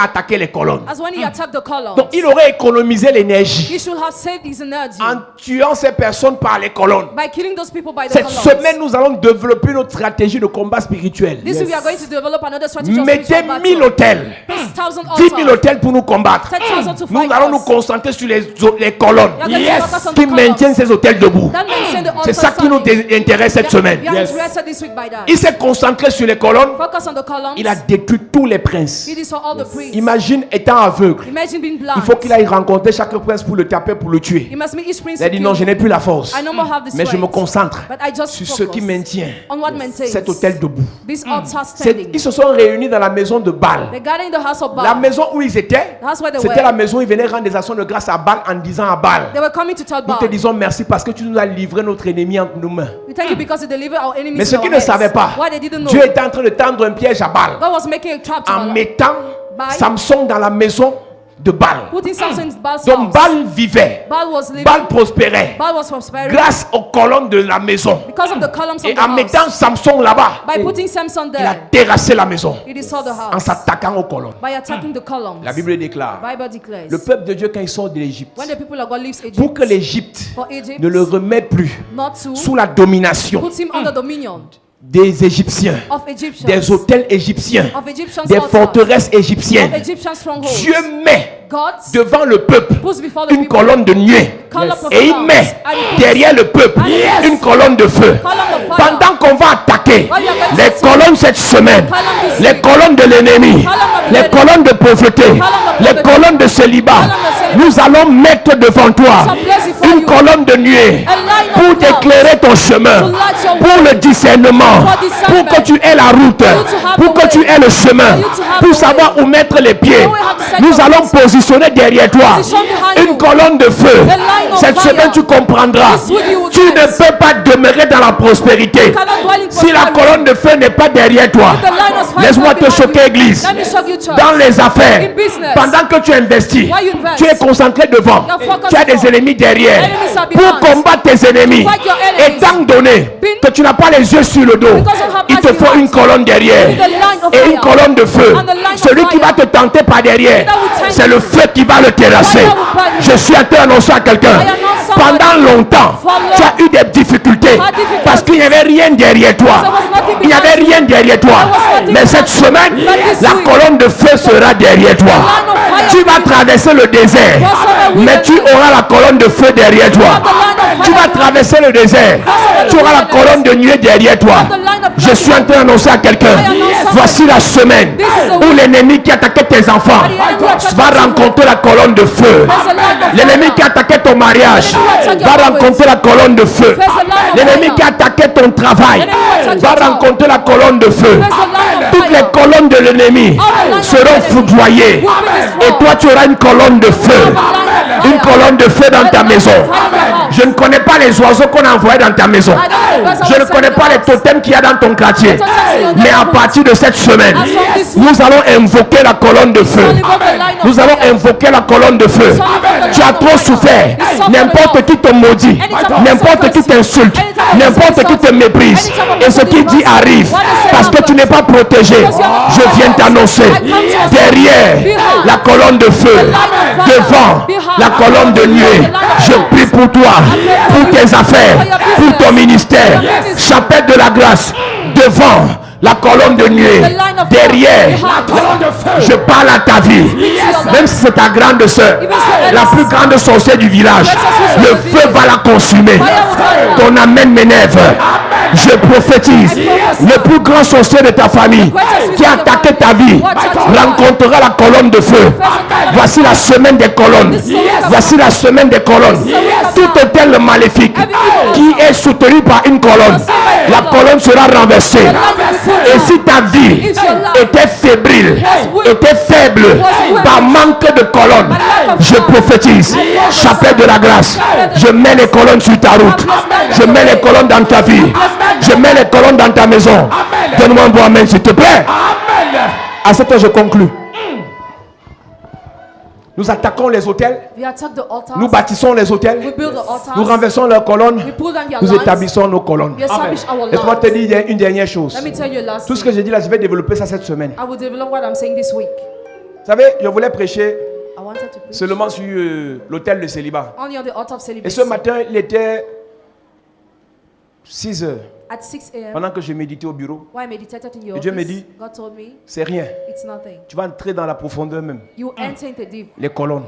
attaqué les colonnes. As when he attacked the columns, Donc il aurait économisé l'énergie he should have saved his energy en tuant ces personnes par les colonnes. by killing those people by the Cette columns. semaine, nous allons développer notre stratégie de combat spirituel. This week we are going to develop another strategy of Mettez spiritual 1000 battle. hôtels, Place 1000 10 000 altars. hôtels pour nous combattre. 10,000 to Nous fight allons us. nous concentrer sur les colonnes We are going to focus on qui the maintiennent columns. ces hôtels debout. That maintain the C'est altars ça qui nous standing. intéresse cette semaine. We are interested this week by that. Il s'est concentré sur les colonnes. Focus on the columns. Il a détruit tous les princes. He destroyed all the priests. Imagine étant aveugle. Imagine being blind. Il faut qu'il aille rencontrer chaque prince pour le taper, pour le tuer. You must meet each prince. Il a to dit kill non, je him. n'ai plus la force. I no more have the Mais je me strength. concentre But I just sur focus ce qui maintient on what maintains cet hôtel debout. this altar standing. Ils se sont réunis dans la maison de Baal. They gathered in the house of Baal. La maison où ils étaient, The house where they c'était were. la maison où ils venaient rendre des actions de grâce à Baal en disant à Baal, They were coming to tell nous Baal. te disons merci parce que tu nous as livré notre ennemi entre nos mains. We thank you because you delivered our enemies Mais in ceux our qui ne hands. savaient pas, Why they didn't know. Dieu était en train de tendre un piège à Baal God was making a trap to en Baal. mettant By Samson dans la maison de Baal. putting Samson in Baal's Donc house. Baal vivait, Baal was living. Baal prospérait Baal was prospering grâce aux colonnes de la maison. because of the columns of Et the en house. mettant Samson là-bas, By putting Samson il a there, terrassé la maison he destroyed the en house. s'attaquant aux colonnes. By attacking the columns. La Bible déclare, Bible declares. le peuple de Dieu quand il sort de l'Égypte, When the people of God leaves Egypt, pour que l'Égypte for Egypt ne le remette plus not to sous la domination put him under dominion des Égyptiens, of Egyptians, des hôtels égyptiens, of Egyptians des altars, forteresses of égyptiennes. Egyptian strongholds. Dieu met God devant le peuple puts before the une people colonne de nuée column of et il clouds, met and he puts derrière le peuple Yes. une colonne de feu. column of fire. Pendant qu'on va attaquer While you are going to les attack, colonnes cette semaine, column this les week, colonnes de l'ennemi, column of les the colonnes de pauvreté, of les poverty, colonnes de célibat, column of célibat, nous allons mettre devant toi shall place before une you colonne de nuée a line of pour clouds t'éclairer ton chemin, to light your pour way, le discernement, for discernment, pour que tu aies la route, to have pour the que way, tu aies le chemin, for you to have pour the savoir way. où mettre les pieds. Know where you have to set Nous your allons feet. positionner derrière toi Position behind une you. colonne de feu A line line of Cette fire. semaine, tu comprendras. This week you will Tu ne get. peux pas demeurer dans la prospérité You cannot dwell in si la prosperity. colonne de feu n'est pas derrière toi. The line of fire Laisse-moi is not te behind choquer, you. église. Let me shock you, church. Dans les affaires, In business. pendant que tu investis, While you invest, tu es concentré devant. you're focused Tu as des forward. ennemis derrière. Enemies are Pour behind. combattre tes ennemis, To fight your enemies. étant donné Being- que tu n'as pas les yeux sur le dos, Because you have il te eyes faut behind. une colonne derrière You need a line of et une fire. colonne de feu. And the line of Celui qui fire. va te tenter par derrière, That will tempt c'est le you. feu qui va le terrasser. Fire will burn you. Je suis en train d'annoncer à quelqu'un. I announce somebody. Pendant longtemps, For long. tu as eu des difficultés Had difficulties. parce qu'il n'y avait rien derrière toi. There was nothing Il n'y avait behind you. rien derrière toi. There was nothing Mais cette behind you. semaine, But this la week, colonne de feu sera derrière toi. line of fire Tu vas will be- traverser le désert, Cross over mais tu wilderness. auras la colonne de feu derrière toi. have the line of fire Tu vas behind traverser le désert, over tu the auras la wilderness. colonne de nuée derrière toi. have the line of Je fire suis en train d'annoncer à quelqu'un, I announce somebody. voici la semaine This is a où week. l'ennemi qui attaquait tes enfants the enemy attacked va your children. rencontrer la colonne de feu. There's a line of L'ennemi fire. qui attaquait ton mariage The enemy attacked your va marriage. rencontrer la colonne de feu. There's a line of L'ennemi fire. qui attaquait ton travail The enemy attacked va your job. rencontrer la colonne de feu. There's a line of Toutes fire. les colonnes de l'ennemi All the line of seront enemy foudroyées. will be destroyed. Et toi, tu auras une colonne de feu. Une colonne de feu dans ta maison. Je ne connais pas les oiseaux qu'on a envoyés dans ta maison. Je ne connais pas les totems qu'il y a dans ton quartier. Mais à partir de cette semaine, nous allons invoquer la colonne de feu. Nous allons invoquer la colonne de feu. Tu as trop souffert. N'importe qui te maudit. N'importe qui t'insulte. N'importe qui te méprise. Et ce qui dit arrive. Parce que tu n'es pas protégé. Je viens t'annoncer. Derrière la colonne de feu. Devant la colonne de nuée. Je prie pour toi. Pour tes affaires. Pour ton ministère. Chapelle de la grâce. Devant la colonne de nuée. Derrière, je parle à ta vie. Même si c'est ta grande soeur, la plus grande sorcière du village, le feu va la consumer. Ton amen m'énerve. Je prophétise. Le plus grand sorcier de ta famille qui a attaqué ta vie rencontrera la colonne de feu. Voici la semaine des colonnes. Voici la semaine des colonnes. Tout hôtel maléfique qui est soutenu par une colonne, la colonne sera renversée. Et si ta vie était fébrile, était faible, par manque de colonne, je prophétise. Chapelle de la grâce. Je mets les colonnes sur ta route. Je mets les colonnes dans ta vie. Je mets les colonnes dans ta maison. Donne-moi un bon amen, s'il te plaît. À cette heure, je conclus. Nous attaquons les hôtels. We attack the altars. Nous bâtissons les We hôtels. build the altars. Nous renversons leurs colonnes. We pull down their Nous lines. établissons nos colonnes. We establish our Laisse-moi te lines. dire une dernière chose. Let me tell you a last Tout ce thing. que j'ai dit là, je vais développer ça cette semaine. I will develop what I'm saying this week. Vous savez, je voulais prêcher I wanted to preach seulement sur l'hôtel de célibat. only on the altar of Et celibacy. ce matin, il était 6 heures. At 6 a.m. Pendant que je méditais au bureau, While I meditated in your Et Dieu me office, dit- God told me c'est rien. it's nothing. Tu vas entrer dans la profondeur même. You enter into deep Les colonnes.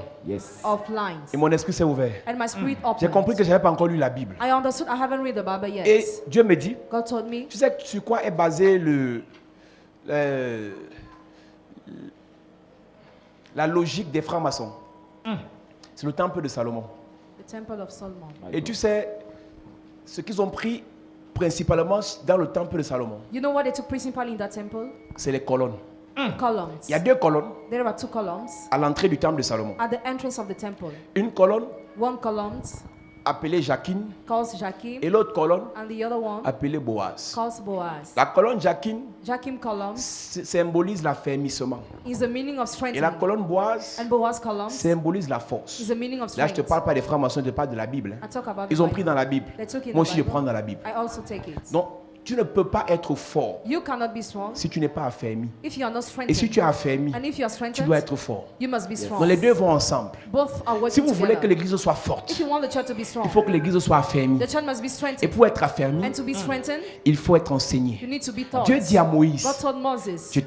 of lines. Et mon esprit s'est ouvert. And my spirit J'ai compris opened. que je n'avais pas encore lu la Bible. I understood I haven't read the Bible yet. Et Dieu me dit, God told me, tu sais sur quoi est basé la logique des francs-maçons? C'est le temple de Salomon. the temple of Solomon. Et tu sais, ce qu'ils ont pris principalement dans le temple de Salomon, You know what they took principally in that temple? c'est les colonnes. Columns. Il y a 2 colonnes There are 2 columns à l'entrée du temple de Salomon. at the entrance of the temple. Une colonne One column appelée Jacquine calls Jakim, et l'autre colonne and the other one appelée Boaz. calls Boaz. La colonne Jacquine Jakim column symbolise l'affermissement. is the meaning of Et strengthening. la colonne Boaz And Boaz column symbolise la force. is the meaning of Là, je ne te strength. parle pas des francs-maçons, je te parle de la Bible. I talk about the Ils ont pris Bible. dans la Bible. They took it in Moi the aussi, je Bible. prends dans la Bible. I also take it. Donc, tu ne peux pas être fort You cannot be strong si tu n'es pas affermi. if you are not Et si strengthened. tu es affermi, And if you are tu strengthened, dois être fort. you must be strong. Donc, les deux vont ensemble. Both are Si working vous voulez que together. l'église soit forte, If you want the church to be strong, il faut que l'église soit affermie. the church must be Et strengthened. pour être affermi, And to be strengthened, il faut être you enseigné. need to be taught. Dieu dit à Moïse, God told Moses, je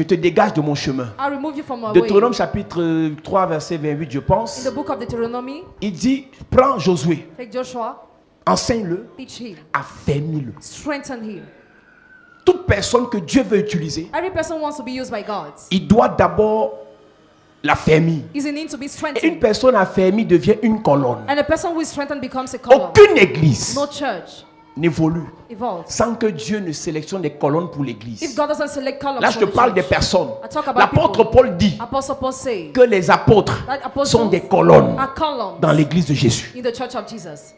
te dégage de mon chemin. I'll remove you from my way. Deutéronome chapitre 3, verset 28, je In pense. the book of Deuteronomy, Il dit, prends Josué, take Joshua, enseigne-le, teach him, affermis-le. strengthen him. Toute personne que Dieu veut utiliser, Every person wants to be used by God. il doit d'abord l'affermir. Is in need to be Et une strengthened. personne affermie devient une colonne. And a person who is strengthened becomes a column. Aucune église No church n'évolue evolves. sans que Dieu ne sélectionne des colonnes pour If l'église. God doesn't select columns Là, je for te the parle des church, personnes. I talk about L'apôtre people. Paul dit Apostle Paul say que les apôtres that apostles sont des colonnes are columns dans l'église de Jésus. in the church of Jesus.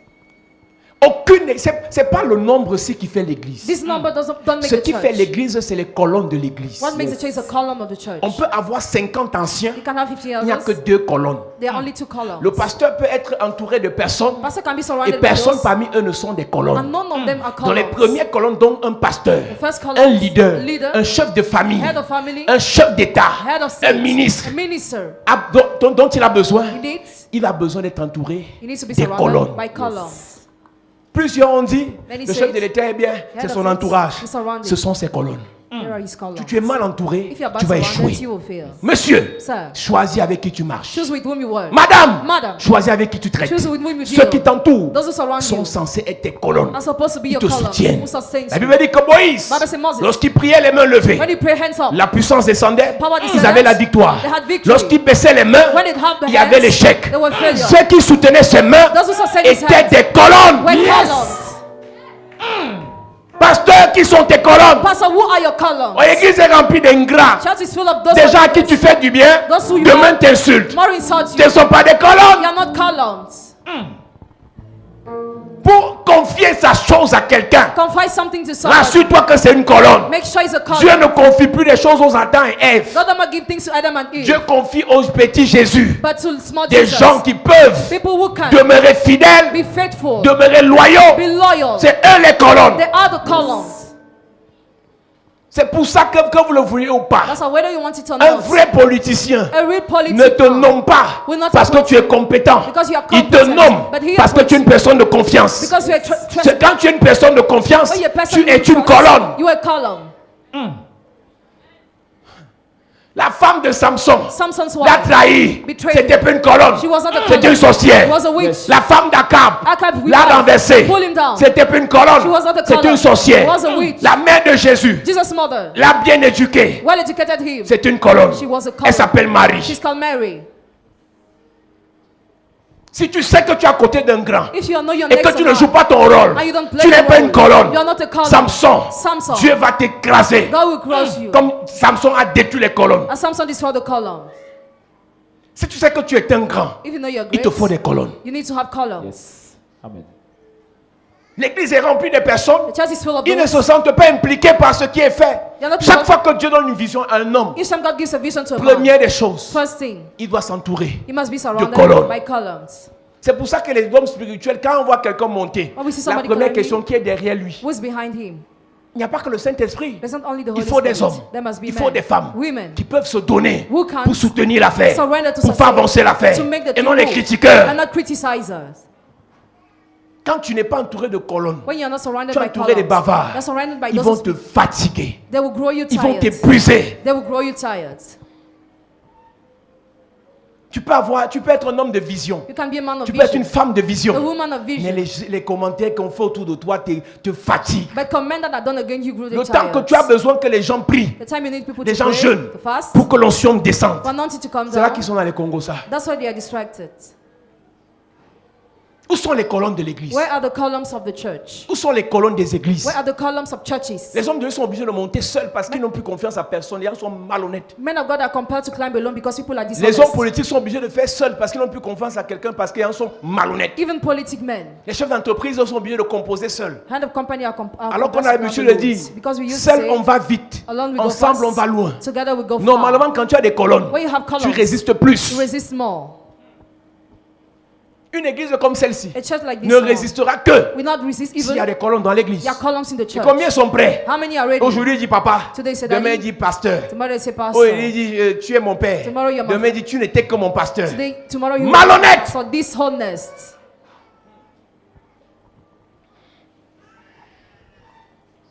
C'est pas le nombre aussi qui fait l'église. This number don't make Ce the qui fait church. l'église, c'est les colonnes de l'église. What makes the church is a column of the church. On peut avoir 50 anciens, You can have 50 il n'y a que elders. 2 colonnes. There are only 2 columns. Le pasteur peut être entouré de personnes Pastor can be et surrounded by personne those, parmi eux ne sont des and colonnes. none of them are Dans les columns. premières colonnes, donc un pasteur, The first column un is leader, un chef de famille, head of family, un chef d'État, head of un state, ministre a minister. dont il a besoin. He Il a besoin d'être entouré needs to be des surrounded colonnes. by columns. Plusieurs ont dit, Many le chef said, de l'État est bien, c'est head son of entourage. state is surrounded. Ce sont ses colonnes. Here are his columns. Tu es mal entouré, If you are bad tu vas surrounded, échouer. you will fail. Monsieur, Sir, choisis avec qui tu marches. choose with whom you work. Madame, choisis avec qui tu traites. Choose with whom you Ceux deal. qui t'entourent Those who surround sont you censés être tes colonnes. are supposed to be Ils your te columns soutiennent. who sustains La you. Bible dit que Moïse, Bible says Moses, lorsqu'il priait les mains levées, when he pray hands up, la puissance descendait, Power ils descended, avaient la victoire. they had victory. Lorsqu'il baissait les mains, when it had the il y avait hands, l'échec. they were failure. Ceux qui soutenaient ses mains Those who sustain his étaient hands des colonnes. were columns. Pasteurs qui sont tes colonnes. Pastor, who are your columns? L'église est remplie d'ingrats. Church is full of those Des gens à who qui tu fais du bien, Those who you demain are- t'insultent. tomorrow insult Ce you. ne sont pas des You colonnes. are not columns. Pour confier sa chose à quelqu'un, Confide something to someone. rassure-toi que c'est une colonne. Make sure it's a Dieu column. ne confie plus les choses aux Adam et Ève. God does not give things to Adam and Eve, Dieu confie aux petits Jésus. but to small Des Jesus. gens qui peuvent People who can demeurer fidèles, be faithful, demeurer loyaux. be loyal. C'est eux les colonnes. They are the columns. C'est pour ça que vous le voulez ou pas, That's why whether you want it or un not, vrai politicien a real ne te politician nomme pas will not parce que appoint tu es compétent. because you are Il te competent, nomme but he parce que tu es une personne de confiance. because you are C'est quand tu es une personne de confiance, when you're a person tu es you une trust, colonne. You are a column. La femme de Samson Samson's l'a wife trahi. betrayed C'était him. pas une colonne. She was not a C'était une column. sorcière. She was a witch. La femme d'Akab Achab, l'a wife, renversé. pull him down. C'était pas une colonne. She was not a C'était column. une sorcière. She was a witch. La mère de Jésus Jesus' mother, l'a bien éduqué. well educated him. C'est une colonne. She was a column. Elle s'appelle Marie. She's called Mary. Si tu sais que tu es à côté d'un grand If you know your et next que tu to ne her, joues pas ton rôle, and you don't play tu n'es your pas role, une colonne. you are not a column. Samson, Samson, Dieu va t'écraser. God will crush you. Comme Samson a détruit les colonnes. And Samson destroyed the column. Si tu sais que tu es un grand, If you know you're il great, te faut des colonnes. you need to have columns. Yes. Amen. L'église est remplie de personnes. The church is full of Ils ne those. se sentent pas impliqués par ce qui est fait. You're not Chaque involved. fois que Dieu donne une vision à un homme, Each time God gives a vision to a man, première des choses, first thing, il doit s'entourer. he must be surrounded colonnes. by columns. C'est pour ça que les hommes spirituels, quand on voit quelqu'un monter, When we see la somebody première climbing, question qui est derrière lui, Who is behind him? il n'y a pas que le Saint-Esprit. There's not only the Il Holy faut des Spirit. hommes, There must be il men, faut des femmes women, qui peuvent se donner who can pour soutenir l'affaire, surrender to pour faire sustain, avancer l'affaire, to make the et thing non les move, critiqueurs. and not criticizers. Quand tu n'es pas entouré de colonnes, When you're not surrounded tu es by entouré des columns, bavards, you're surrounded by ils those vont who te speak. fatiguer, They will grow you ils vont tired. t'épuiser. They will grow you tired. Tu peux être un homme de vision, You can be a man of tu peux être une vision, femme de a vision, woman of mais vision. les commentaires qu'on fait autour de toi te fatiguent. But comments that are done against you grow Le tired. temps que tu as besoin que les gens prient, The time you need people les to gens pray, jeûnent to fast, pour que l'onction descende. for anointing to come C'est là down. qu'ils sont dans les Congos, ça. That's why they are distracted. Où sont les colonnes de l'église? Where are the columns of the church? Où sont les colonnes des églises? Where are the columns of churches? Les hommes de Dieu sont obligés de monter seuls parce qu'ils n'ont plus confiance à personne. Les gens sont malhonnêtes. Men of God are compelled to climb alone because people are Les dishonest. hommes politiques sont obligés de faire seuls parce qu'ils n'ont plus confiance à quelqu'un parce qu'ils sont malhonnêtes. Even politic men. Les chefs d'entreprise sont obligés de composer seuls. Hand of company are Alors qu'on a compelled to l'habitude climb de alone. dire, Because we used to seul say, on va vite, alone we go ensemble fast, on va loin. together we go far. Normalement, quand tu as des colonnes, When you have tu columns, résistes plus. you resist more. Une église comme celle-ci A church like this ne one résistera que will not resist s'il y a even des colonnes dans l'église. there are columns in the Et church. combien sont prêts? How many are ready? Aujourd'hui, il dit papa. Today, say Demain, daddy. il dit pasteur. Tomorrow they say Oh, pastor. il dit tu es mon père. Tomorrow you're my Demain, il dit tu n'étais que mon pasteur. Tomorrow you Malhonnête! so dishonest.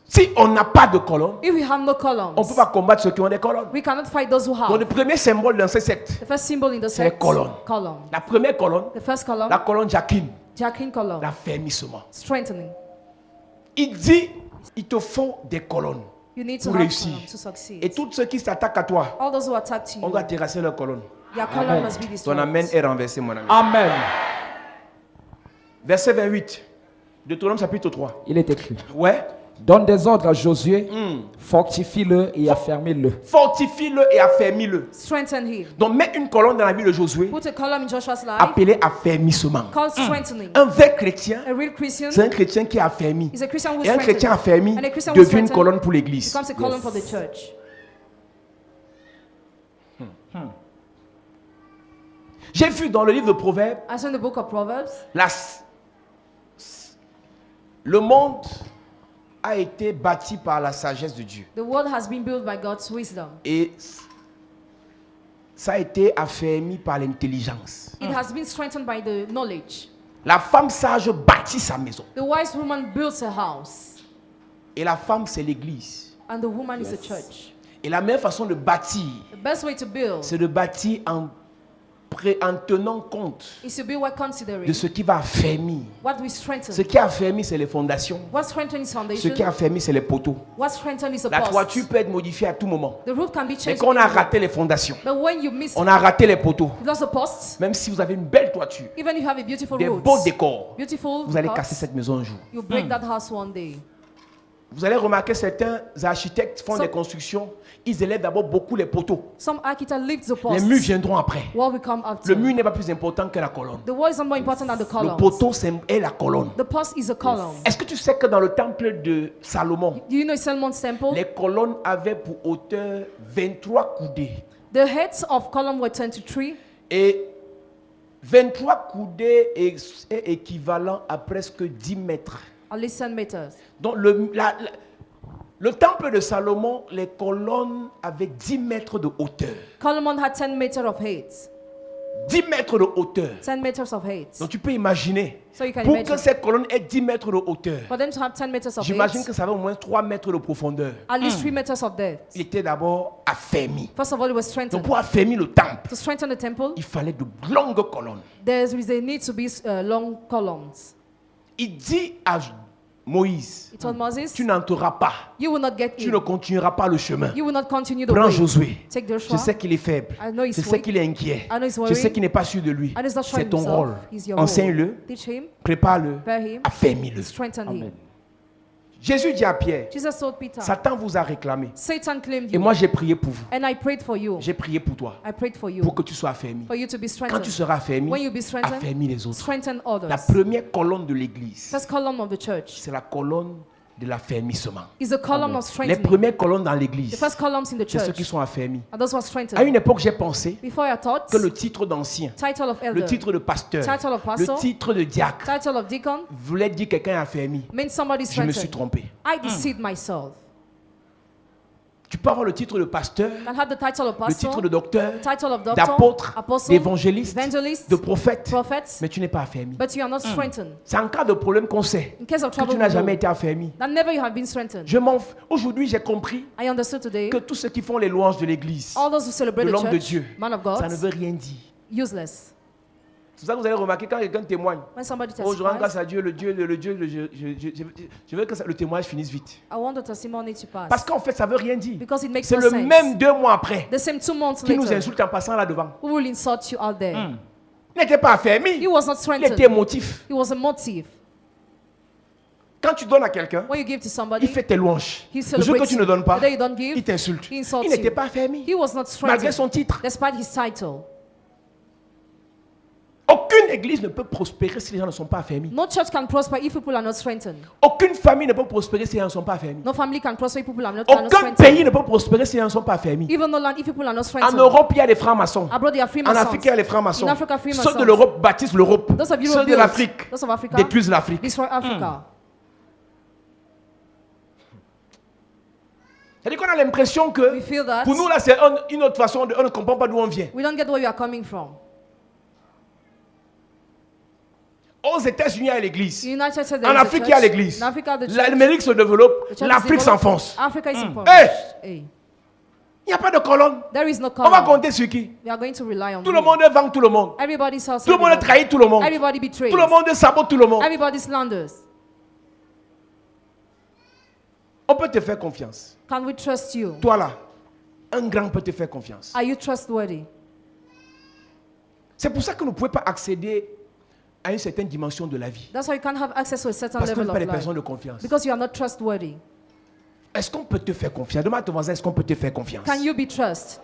Si on n'a pas de colonnes, If we have no on ne columns, peut pas combattre ceux qui ont des colonnes. we cannot fight those who Donc, have. le premier symbole dans cette secte, The first symbol in the c'est les sect, colonnes. column. La première colonne, The first column, la colonne Jacqueline, jacking column, l'affermissement. strengthening. Il dit, il te faut des colonnes. You need to Pour have réussir. columns to succeed. Et tous ceux qui s'attaquent à toi, All those who attack you, on va terrasser leurs colonnes. your column must be Ton destroyed. amen est renversé, mon ami. Amen. Verset 28. Deutéronome chapitre 3. Il est écrit. Ouais. Donne des ordres à Josué, fortifie-le et affermis-le. Fortifie-le et affermis-le. Strengthen him. Donc mets une colonne dans la vie de Josué Put a column in Joshua's life appelée affermissement. called strengthening. Un vrai chrétien, A real Christian c'est un chrétien qui est affermi. is a Christian who is Et un chrétien strengthened. affermi And a Christian who is devient une strengthened colonne pour l'église. becomes a column for the church. J'ai vu dans le livre de Proverbes, I saw in the book of Proverbs, le monde a été bâti par la sagesse de Dieu. the world has been built by God's wisdom. Et ça a été affermi par l'intelligence. It has been strengthened by the knowledge. La femme sage bâtit sa maison. The wise woman builds a house, Et la femme, c'est l'église. and the woman is the church. Et la meilleure façon de bâtir, The best way to build c'est de bâtir en tenant compte is to build while considering de ce qui va affermir. what we strengthen. Ce qui affermit, c'est les fondations. What strengthens is Ce foundation. qui affermit, c'est les poteaux. What strengthens is the La post. toiture peut être modifiée à tout moment. The roof can be Mais changed. quand on a anywhere. raté les fondations, But when you miss on a raté les poteaux, lost the posts, même si vous avez une belle toiture, even if you have a beautiful des roots, beaux décors, beautiful vous allez pots, casser cette maison un jour. you break that house one day. Vous allez remarquer, certains architectes font So- des constructions, ils élèvent d'abord beaucoup les poteaux. Some architect lift the Les posts. murs viendront après. What will come after? Le mur n'est pas plus important que la colonne. The wall is not more important than the Le columns. poteau est la colonne. The post is a column. Est-ce que tu sais que dans le temple de Salomon, Do you know Solomon's temple? les colonnes avaient pour hauteur 23 coudées. The heads of column were 23, Et 23 coudées est équivalent à presque 10 mètres. at least 10 meters. Donc le temple de Salomon, les colonnes avaient 10 mètres de hauteur. Solomon had 10 meters of height. 10 mètres de hauteur. 10 meters of height. Donc tu peux imaginer, So you can pour imagine. que cette colonne ait 10 mètres de hauteur, For them to have 10 meters of j'imagine height, que ça avait au moins 3 mètres de profondeur. at least 3 meters of depth. Il était d'abord affermi. First of all, it was Donc strengthened. pour affermir le temple, To strengthen the temple, il fallait de longues colonnes. there is a need to be long columns. Il dit à Moïse, He told Moses, tu n'entreras pas, you will not get tu ne in. continueras pas le chemin. You will not continue the Prends way. Josué. Take Je Joshua. sais qu'il est faible. I know he's Je sais weak. qu'il est inquiet. I know he's Je worried. sais qu'il n'est pas sûr de lui. And he's not sure C'est ton himself. rôle. It's your role. Enseigne-le, Teach him, prépare-le, prepare him, affermis-le. strengthen him. Jésus dit à Pierre, Jesus told Peter, Satan vous a réclamé. Satan claimed Et you, moi j'ai prié pour vous. and I prayed for you. J'ai prié pour toi. I prayed for you, Pour que tu sois affermi. for you to be Quand strengthened. tu seras affermi, When you be strengthened, affermis les autres. strengthen La others. première colonne de l'église, First column of the church c'est la colonne de l'affermissement. is the column of Les strengthening. premières colonnes dans The l'église, first columns in the c'est ceux qui church sont affermis. are those who are À strengthened. une époque, j'ai pensé Before I thought, que le titre d'ancien, title of le elder, titre de pasteur, title of le pastor, titre de diacre title of deacon voulait dire quelqu'un affermi. means somebody Je me suis strengthened. trompé. I deceived myself. Tu peux avoir le titre de pasteur, You can have the title of le pastor, titre de docteur, title of doctor, d'apôtre, apostle, d'évangéliste, evangelist, de prophète, prophet, mais tu n'es pas affermi. but you are not strengthened. C'est en cas de problème qu'on sait In case of que trouble, tu n'as we jamais know été affermi. that never you have been strengthened. Aujourd'hui, j'ai compris I understood today, que tous ceux qui font les louanges de l'église, all those who celebrate de the l'homme de church, Dieu, man of ça God, ne veut rien dire. useless. C'est ça que vous allez remarquer quand quelqu'un témoigne. When somebody Oh, je rends grâce testifies, à Dieu, je veux que le témoignage finisse vite. I want the testimony to pass. Parce qu'en fait, ça ne veut rien dire. Because it makes C'est no le sense. même 2 mois après The same 2 months qui nous later, insulte en passant là devant. who will insult you out there? Il n'était pas affermi, He was not il strengthened. était émotif. He was a motive. Quand tu donnes à quelqu'un, When you give to somebody, il fait tes louanges. he Le jour que celebrates tu ne donnes pas, the day you don't give, il t'insulte. he insults Il n'était you. pas affermi, He was not malgré strengthened, son titre. despite his title. Aucune église ne peut prospérer si les gens ne sont pas affermis. No church can prosper if people are not strengthened. Aucune famille ne peut prospérer si les gens ne sont pas affermis. No family can prosper if people are not Aucun strengthened. pays ne peut prospérer si les gens ne sont pas affermis. Even no land if people are not En strengthened. Europe, il y a des francs-maçons. Abroad, they are En Freemasons. Afrique, il y a les francs-maçons. In Africa, Freemasons. Ceux de l'Europe bâtissent l'Europe. Those of Europe Ceux de build. l'Afrique Those of Africa détruisent l'Afrique. destroy Africa. C'est-à-dire qu'on a l'impression We que feel that pour nous, là, c'est une autre façon, on ne comprend pas d'où on vient. we don't get where you are coming from. Aux États-Unis, il y a l'église. United States, there En is a Afrique, il y a church. l'église. In Africa, the church. L'Amérique se développe, The church is l'Afrique developed. s'enfonce. Africa is impoverished. Hey. Il n'y a pas de colonne. There is no On va column. compter sur qui? We are going to rely on Tout le you. monde vend tout le monde. Everybody sells Tout le monde everybody. trahit tout le monde. Everybody betrays. Tout le monde sabote tout le monde. Everybody slanders. On peut te faire confiance. Can we trust you? Toi là, un grand peut te faire confiance. Are you trustworthy? C'est pour ça que vous ne pouvez pas accéder à une certaine dimension de la vie. That's why you can't have access to a certain Parce qu'on level n'est pas of des life. personnes de confiance. Because you are not trustworthy. Est-ce qu'on peut te faire confiance? Demande à ton voisin, est-ce qu'on peut te faire confiance? Can you be trust?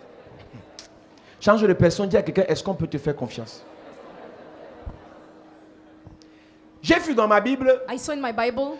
Change de personne, dis à quelqu'un, est-ce qu'on peut te faire confiance? J'ai vu dans ma Bible, I saw in my Bible,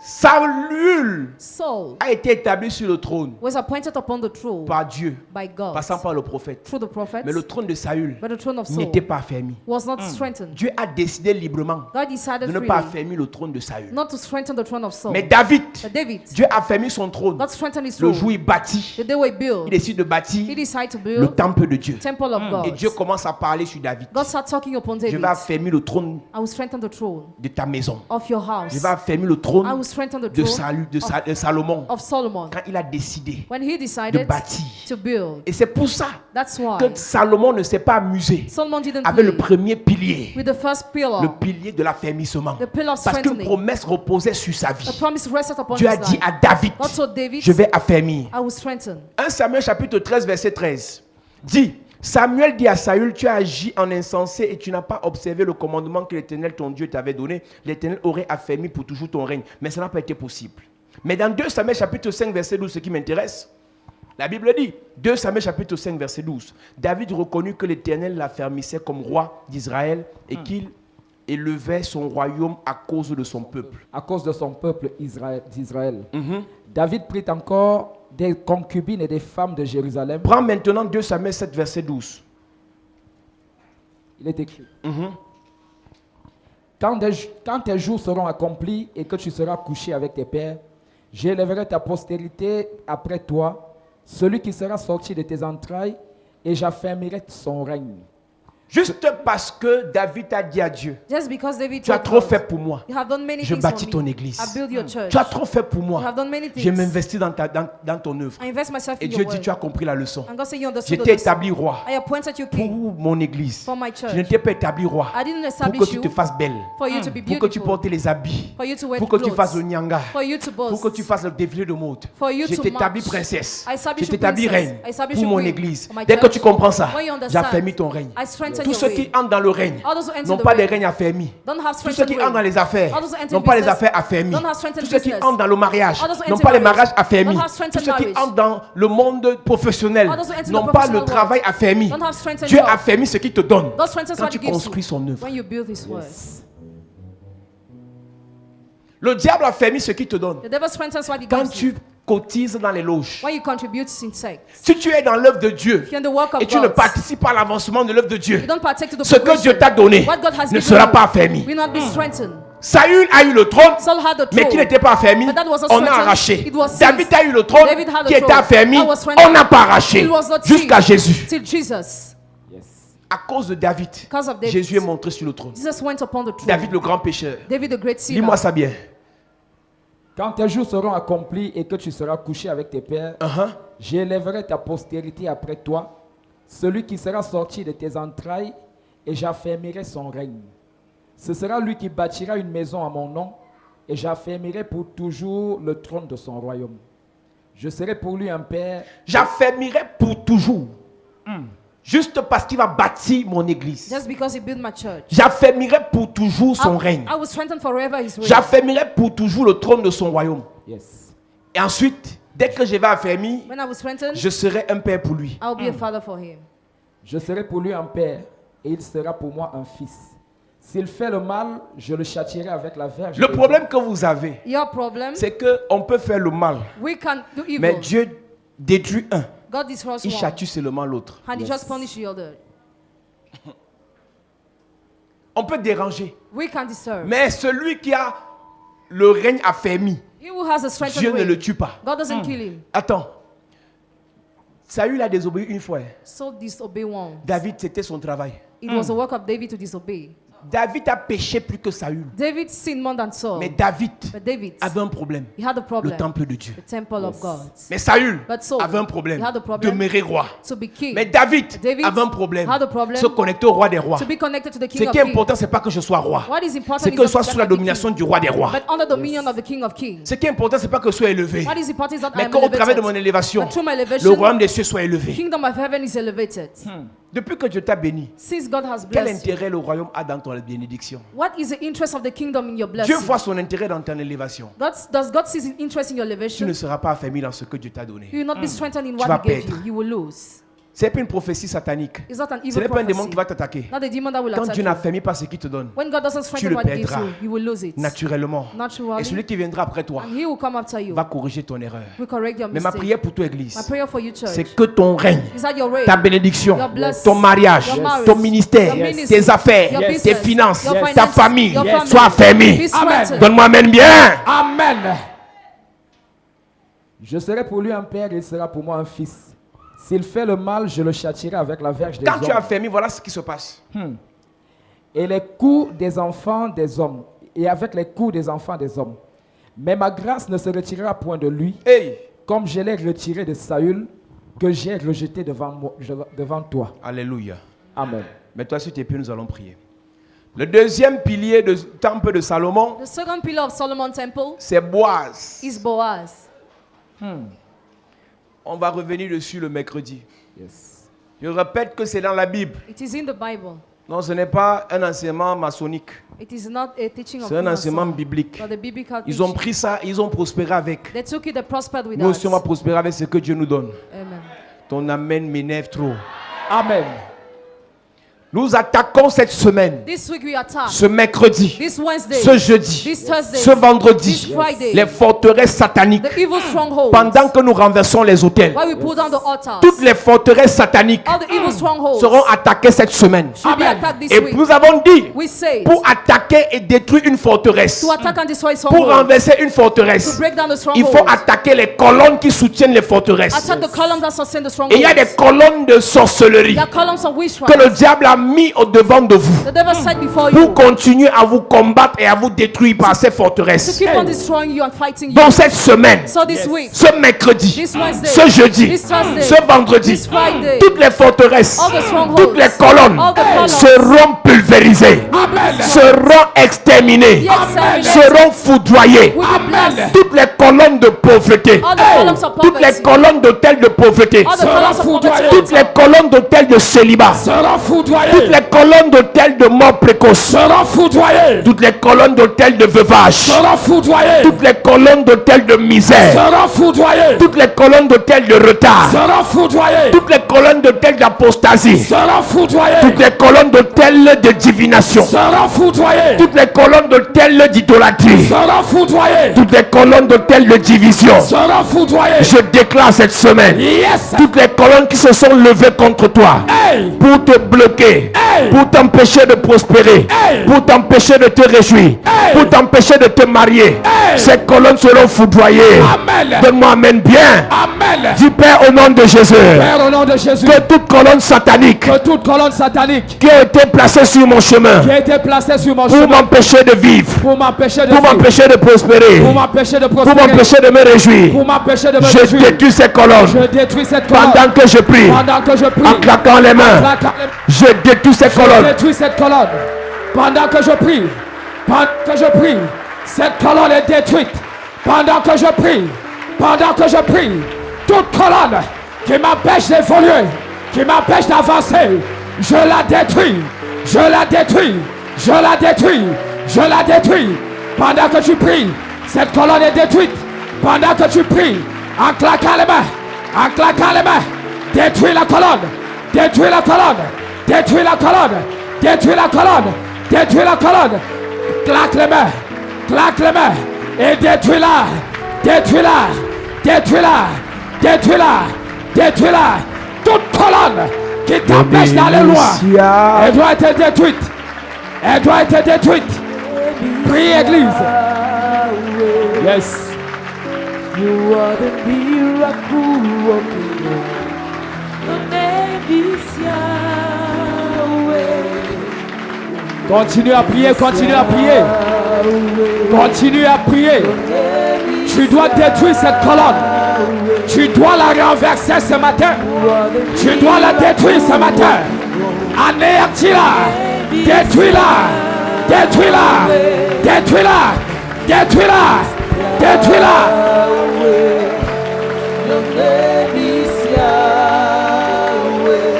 Saül Saul a été établi sur le trône was appointed upon the throne par Dieu, by God passant par le prophète. through the prophets, Mais le trône de Saül but the throne of Saul n'était pas affermi. was not strengthened. Dieu a décidé librement God decided de ne pas freely affermir le trône de Saül. not to strengthen the throne of Saul. Mais David, But David, Dieu a affermi son trône. God strengthened his Le throne. jour où il bâtit, The day we il build, décide de he bâtir decided to le build temple de Dieu. temple of Et God. Dieu commence à parler sur David. God started talking upon Je David. vais affermir le trône I will strengthen the throne de ta maison. of your house. Je vais affermir le I trône will strengthen the de, throne de Salomon. of Solomon. Quand il a décidé When he de decided bâtir. to build, Et c'est pour ça that's why que Salomon ne s'est pas amusé Solomon didn't avec le play premier pilier. with the first Le pillar. pilier de l'affermissement. The pillar of Parce qu'une strengthening. promesse reposait sur sa A vie. promise rested upon Dieu a his dit life. à David, God told David, je vais affermir. I will strengthen. 1 Samuel chapitre 13 verset 13 dit, Samuel dit à Saül, tu as agi en insensé et tu n'as pas observé le commandement que l'Éternel ton Dieu t'avait donné. L'Éternel aurait affermi pour toujours ton règne. Mais ça n'a pas été possible. Mais dans 2 Samuel chapitre 5 verset 12, ce qui m'intéresse, la Bible dit, 2 Samuel chapitre 5 verset 12, David reconnut que l'Éternel l'affermissait comme roi d'Israël et qu'il élevait son royaume à cause de son peuple. À cause de son peuple d'Israël. David prit encore des concubines et des femmes de Jérusalem. Prends maintenant 2 Samuel 7 verset 12. Il est écrit. Quand tes jours seront accomplis et que tu seras couché avec tes pères, j'élèverai ta postérité après toi, celui qui sera sorti de tes entrailles, et j'affermirai son règne. Juste parce que David a dit à Dieu, Just because David tu as told trop God, fait pour moi. you have done many Je things bâtis for ton me. église. I build your church. Tu as trop fait pour You moi. have done many Je things. m'investis dans ton œuvre. I invest myself Et in Dieu your dit, word. tu as compris la leçon. And God said, you Je understood the t'ai lesson. établi roi I appointed you pour king mon église. for my church. Je ne t'ai pas établi roi I didn't pour establish que tu you te fasses belle, for you to be pour que tu beautiful, portes les habits, for you to wear pour que tu clothes, fasses le nyanga, for you to pour boast, que tu fasses le défilé de mode. for you Je to t'établis march. princesse. I establish Je you t'établis princess. reine I establish pour you mon queen église. for my Dès que church. tu comprends ça, When you understand, j'affermis ton règne. I strengthen Tous your ceux qui reign. entrent dans le règne All those who enter n'ont the pas des reign règnes affermis. don't have Tous ceux strengthened qui entrent dans reign. les affaires All those who enter n'ont pas les business affaires affermies. don't have strengthened Tous ceux qui business. entrent dans le mariage All those who n'ont enter pas les marriage mariages affermis. don't have Tous strengthened ceux qui marriage. entrent dans le monde professionnel All those who enter the n'ont pas le professional travail world affermi. don't have strengthened Dieu job. affermit ce qu'il te donne God strengthens quand what tu he gives construis you son œuvre. when you build his words. Le diable affermit ce qu'il te donne The devil strengthens what he quand gives you tu cotises dans les loges. when you contribute in sex. Si tu es dans l'œuvre de Dieu If you're in the work of et tu ne God, participes pas à l'avancement de l'œuvre de Dieu, you don't partake to the ce que progression. Dieu t'a donné What God has ne given sera you pas affermi. will not be strengthened. Saül a eu le trône, Saul had the mais throne, qui n'était pas affermi, but that was not on a strengthened. arraché. It was seized. David a eu le trône, David had the qui était throne. affermi, That was strengthened. on n'a pas arraché. It was not Jusqu'à seized Jésus. till Jesus. À cause de David, Because of David, Jésus est montré sur le trône. Jesus went upon the throne. David le grand pécheur. David the great sinner. Lis-moi ça bien. Quand tes jours seront accomplis et que tu seras couché avec tes pères, j'élèverai ta postérité après toi, celui qui sera sorti de tes entrailles, et j'affermirai son règne. Ce sera lui qui bâtira une maison à mon nom, et j'affermirai pour toujours le trône de son royaume. Je serai pour lui un père. J'affermirai pour toujours. Juste parce qu'il va bâtir mon église. Just because he built my church. J'affermirai pour toujours son règne. I will strengthen forever his reign. J'affermirai pour toujours le trône de son royaume. Yes. Et ensuite, dès que je vais affermir, When I will strengthen, je serai un père pour lui. I will be a father for him. Je serai pour lui un père, et il sera pour moi un fils. S'il fait le mal, je le châtierai avec la verge. Le problème que vous avez, Your problem, c'est qu'on peut faire le mal, we can do evil. mais Dieu détruit un. God destroys Il one, châtie seulement l'autre. and he just punish the other. On peut déranger. We can disturb. Mais celui qui a le règne affermi, He who has a strengthened Dieu ne reign, le tue pas. God doesn't kill him. Attends. Saül a désobéi une fois. So disobey one. David, c'était son travail. It was the work of David to disobey. David a péché plus que Saül. David sinned more than Saul. Mais David But David, avait un problème. he had a Le problem. temple de Dieu. The temple of God. Mais Saül But Saul, avait un problème. he had a problem. Demeurer roi. To be king. Mais David David avait un problème. had a problem. Se connecter au roi des rois. To be connected to the Ce king of qui est kings. important, c'est pas que je sois roi. What is important C'est is que je not sois that sous la I be domination king, du roi des rois. but under the dominion of the king of kings. Ce qui est important, c'est pas que je sois élevé. What is important is that I Mais am qu'au travers de mon elevated. élévation, But through my le elevation, royaume des cieux soit the élevé. kingdom of heaven is elevated. Depuis que Dieu t'a béni, Since God has quel blessed you, intérêt le royaume a dans ton bénédiction? what is the interest of the kingdom in your Dieu blessing? voit son intérêt dans ton élévation. Does God see his interest in your Tu elevation? ne seras pas affermi dans ce que Dieu t'a donné. You will not be strengthened in Tu vas what he gave perdre. you. You will lose. Ce n'est pas une prophétie satanique. It's not an Ce evil n'est pas un démon prophecy. qui va t'attaquer. Not the demon that will Quand attack Dieu you. n'affermit pas ce qu'il te donne, When God doesn't strengthen le what he gives perdras. you, you will lose it. naturellement. Naturally. Et celui qui viendra après toi And he will come after you. va corriger ton erreur. Will correct your Mais ma mistake. prière pour toi, Église, My prayer for you, church, c'est que ton règne, is that your reign, ta bénédiction, your blessing, ton mariage, your marriage, ton ministère, your ministry, tes affaires, your tes business, finances, your ta finances, famille your family, soient affermis. be strengthened. Donne-moi amen bien. Amen. Je serai pour lui un père et il sera pour moi un fils. S'il fait le mal, je le châtierai avec la verge des Quand tu es hommes. affermi, voilà ce qui se passe. Et les coups des enfants des hommes. Et avec les coups des enfants des hommes. Mais ma grâce ne se retirera point de lui, Hey, comme je l'ai retiré de Saül, que j'ai rejeté devant toi. alléluia. Amen. Mets-toi sur tes pieds, nous allons prier. Le deuxième pilier du temple de Salomon, The second pillar of Solomon temple c'est Boaz. is Boaz. On va revenir dessus le mercredi. Yes. Je répète que c'est dans la Bible. It is in the Bible. Non, ce n'est pas un enseignement maçonnique. It is not a teaching of C'est un enseignement Mason, biblique. but the biblical Ils ont teaching. pris ça, ils ont prospéré avec. They took it, they prospered with Nous us. aussi, on va prospérer avec ce que Dieu nous donne. Amen. Ton amen m'énerve trop. Amen. Nous attaquons cette semaine, This week we attack. ce mercredi, This Wednesday. ce jeudi, This Thursday. ce vendredi, This Friday. les forteresses sataniques. The evil strongholds. Pendant que nous renversons les autels, While we pull down the altars. toutes les forteresses sataniques All the evil strongholds seront attaquées cette semaine. will be attacked this Et week. nous avons dit, We say pour attaquer et détruire une forteresse, to attack and destroy pour strongholds. renverser une To forteresse, break down the il faut strongholds. attaquer les colonnes qui soutiennent les forteresses. Attack the columns that sustain the Et il y a strongholds. des colonnes de sorcellerie There are columns of que witchcraft. le diable a mis au devant de vous The devil set before pour you continuer à vous combattre et à vous détruire par ces to forteresses. keep on destroying you and fighting you. Dans cette semaine, So this week, ce mercredi, this Wednesday, ce jeudi, this Thursday, ce vendredi, this Friday, toutes les forteresses, all the strongholds, toutes les colonnes all the columns seront pulvérisées, seront exterminées, exterminated. seront foudroyées. will be blessed. Toutes les colonnes de pauvreté, All the columns of toutes les poverty, colonnes d'hôtels de pauvreté, all the columns of poverty, toutes les colonnes d'hôtels de célibat, Sera foudroyé. toutes les colonnes d'hôtels de mort précoce, Sera foudroyé. toutes les colonnes d'hôtels de veuvage, Sera foudroyé. toutes les colonnes d'hôtels de misère, Sera foudroyé. toutes les colonnes d'hôtels de retard, Sera foudroyé. toutes les colonnes d'hôtels d'apostasie, Sera foudroyé. toutes les colonnes d'hôtels de divination, Sera foudroyé. toutes les colonnes d'hôtels d'idolâtrie, Sera foudroyé. toutes les colonnes d'hôtels de division. Sera foudroyé. Je déclare cette semaine, Yes. toutes les colonnes qui se sont levées contre toi Hey. pour te bloquer, Hey. pour t'empêcher de prospérer, Hey. pour t'empêcher de te réjouir, Hey. pour t'empêcher de te marier, Hey. ces colonnes seront foudroyées. Amen. Donne-moi amen bien. Amen. Dis Père au nom de Jésus, Père, au nom de Jésus, que toute colonne satanique que toute colonne satanique qui a été placée sur mon chemin qui a été placée sur mon pour chemin m'empêcher de vivre, pour m'empêcher de pour vivre, m'empêcher de prospérer, pour m'empêcher de pour prospérer, m'empêcher de me réjouir, pour m'empêcher de me je réjouir. détruis ces colonnes Je détruis cette colonne pendant que je prie, pendant que je prie. en claquant les mains. Claque- Je détruis ces Je colonnes. détruis cette colonne pendant que je prie. Pendant que je prie, cette colonne est détruite. Pendant que je prie, pendant que je prie, toute colonne qui m'empêche d'évoluer, qui m'empêche d'avancer, je la détruis. Je la détruis. Je la détruis. Je la détruis. Pendant que tu pries, cette colonne est détruite. Pendant que tu pries, en claquant les mains, en claquant les mains, détruis la colonne. Détruis la colonne. Détruis la colonne. Détruis la colonne. Détruis la colonne. Claque les mains. Claque les mains. Et détruis-la. Détruis-la. Détruis-la. Détruis-la. Détruis-la. Toute colonne qui t'empêche d'aller loin, elle doit être détruite. Elle doit être détruite. Prie, Église. Yes. You are the miracle working God. Your name is Yahweh. Continue à prier, continue à prier. Continue à prier. Tu dois détruire cette colonne. Tu dois la renverser ce matin. Tu dois la détruire ce matin. Anéantis-la. Détruis-la. Détruis-la. Détruis-la. Détruis-la. Détruis-la. Your name is Yahweh.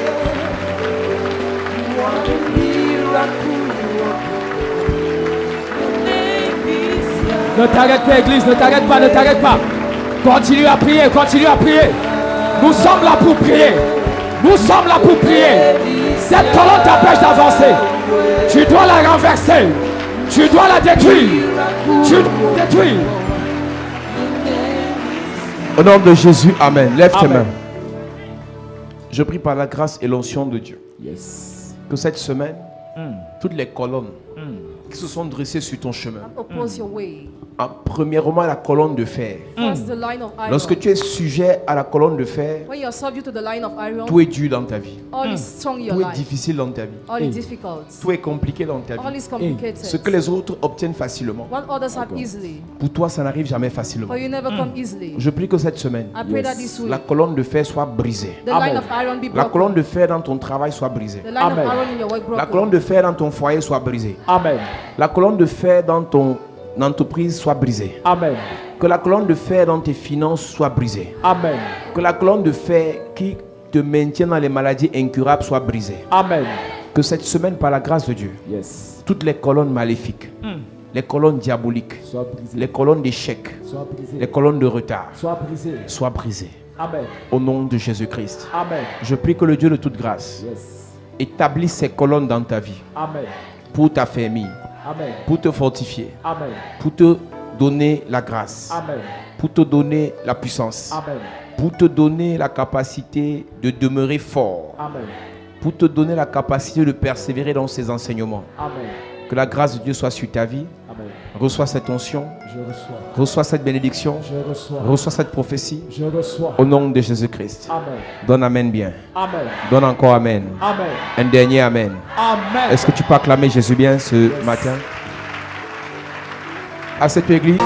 Ne t'arrête pas, Église, ne t'arrête pas, ne t'arrête pas. Continue à prier, continue à prier. Nous sommes là pour prier. Nous sommes là pour prier. Cette colonne t'empêche d'avancer. Tu dois la renverser. Tu dois la détruire. Tu dois la détruire. Au nom de Jésus, Amen. Lève tes Amen. mains. Je prie par la grâce et l'onction de Dieu Yes. que cette semaine, toutes les colonnes qui se sont dressées sur ton chemin, Oppose your way. premièrement la colonne de fer. First, the line of iron. Lorsque tu es sujet à la colonne de fer, When you are subject to the line of iron, tout est dur dans ta vie. all is strong in your Tout est life. difficile dans ta vie. All is difficult. Tout est compliqué dans ta All vie. is complicated. Ce que les autres obtiennent facilement, What others have easily, pour toi, ça n'arrive jamais facilement. for you never come easily. Je prie que cette semaine, I pray that this week, la colonne de fer soit brisée. the Amen. line of iron be La broken. colonne de fer dans ton travail soit brisée. The line Amen. of iron in your work La broken. colonne de fer dans ton foyer soit brisée. Amen. La colonne de fer dans ton entreprise soit brisée. Amen. Que la colonne de fer dans tes finances soit brisée. Amen. Que la colonne de fer qui te maintient dans les maladies incurables soit brisée. Amen. Que cette semaine, par la grâce de Dieu, Yes. toutes les colonnes maléfiques, les colonnes diaboliques, Sois brisé. les colonnes d'échec, Sois brisé. les colonnes de retard Sois brisé. soient brisées. Amen. Au nom de Jésus-Christ. Amen. Je prie que le Dieu de toute grâce Yes. établisse ces colonnes dans ta vie Amen. pour ta famille, Amen. pour te fortifier, Amen. pour te donner la grâce, Amen. pour te donner la puissance, Amen. pour te donner la capacité de demeurer fort, Amen. pour te donner la capacité de persévérer dans ces enseignements. Amen. Que la grâce de Dieu soit sur ta vie. Amen. Reçois cette onction, Je reçois. reçois cette bénédiction, Je reçois. reçois cette prophétie Je reçois. au nom de Jésus-Christ. Amen. Donne Amen bien. Amen. Donne encore Amen. Amen. Un dernier Amen. Amen. Est-ce que tu peux acclamer Jésus bien ce matin? À cette église.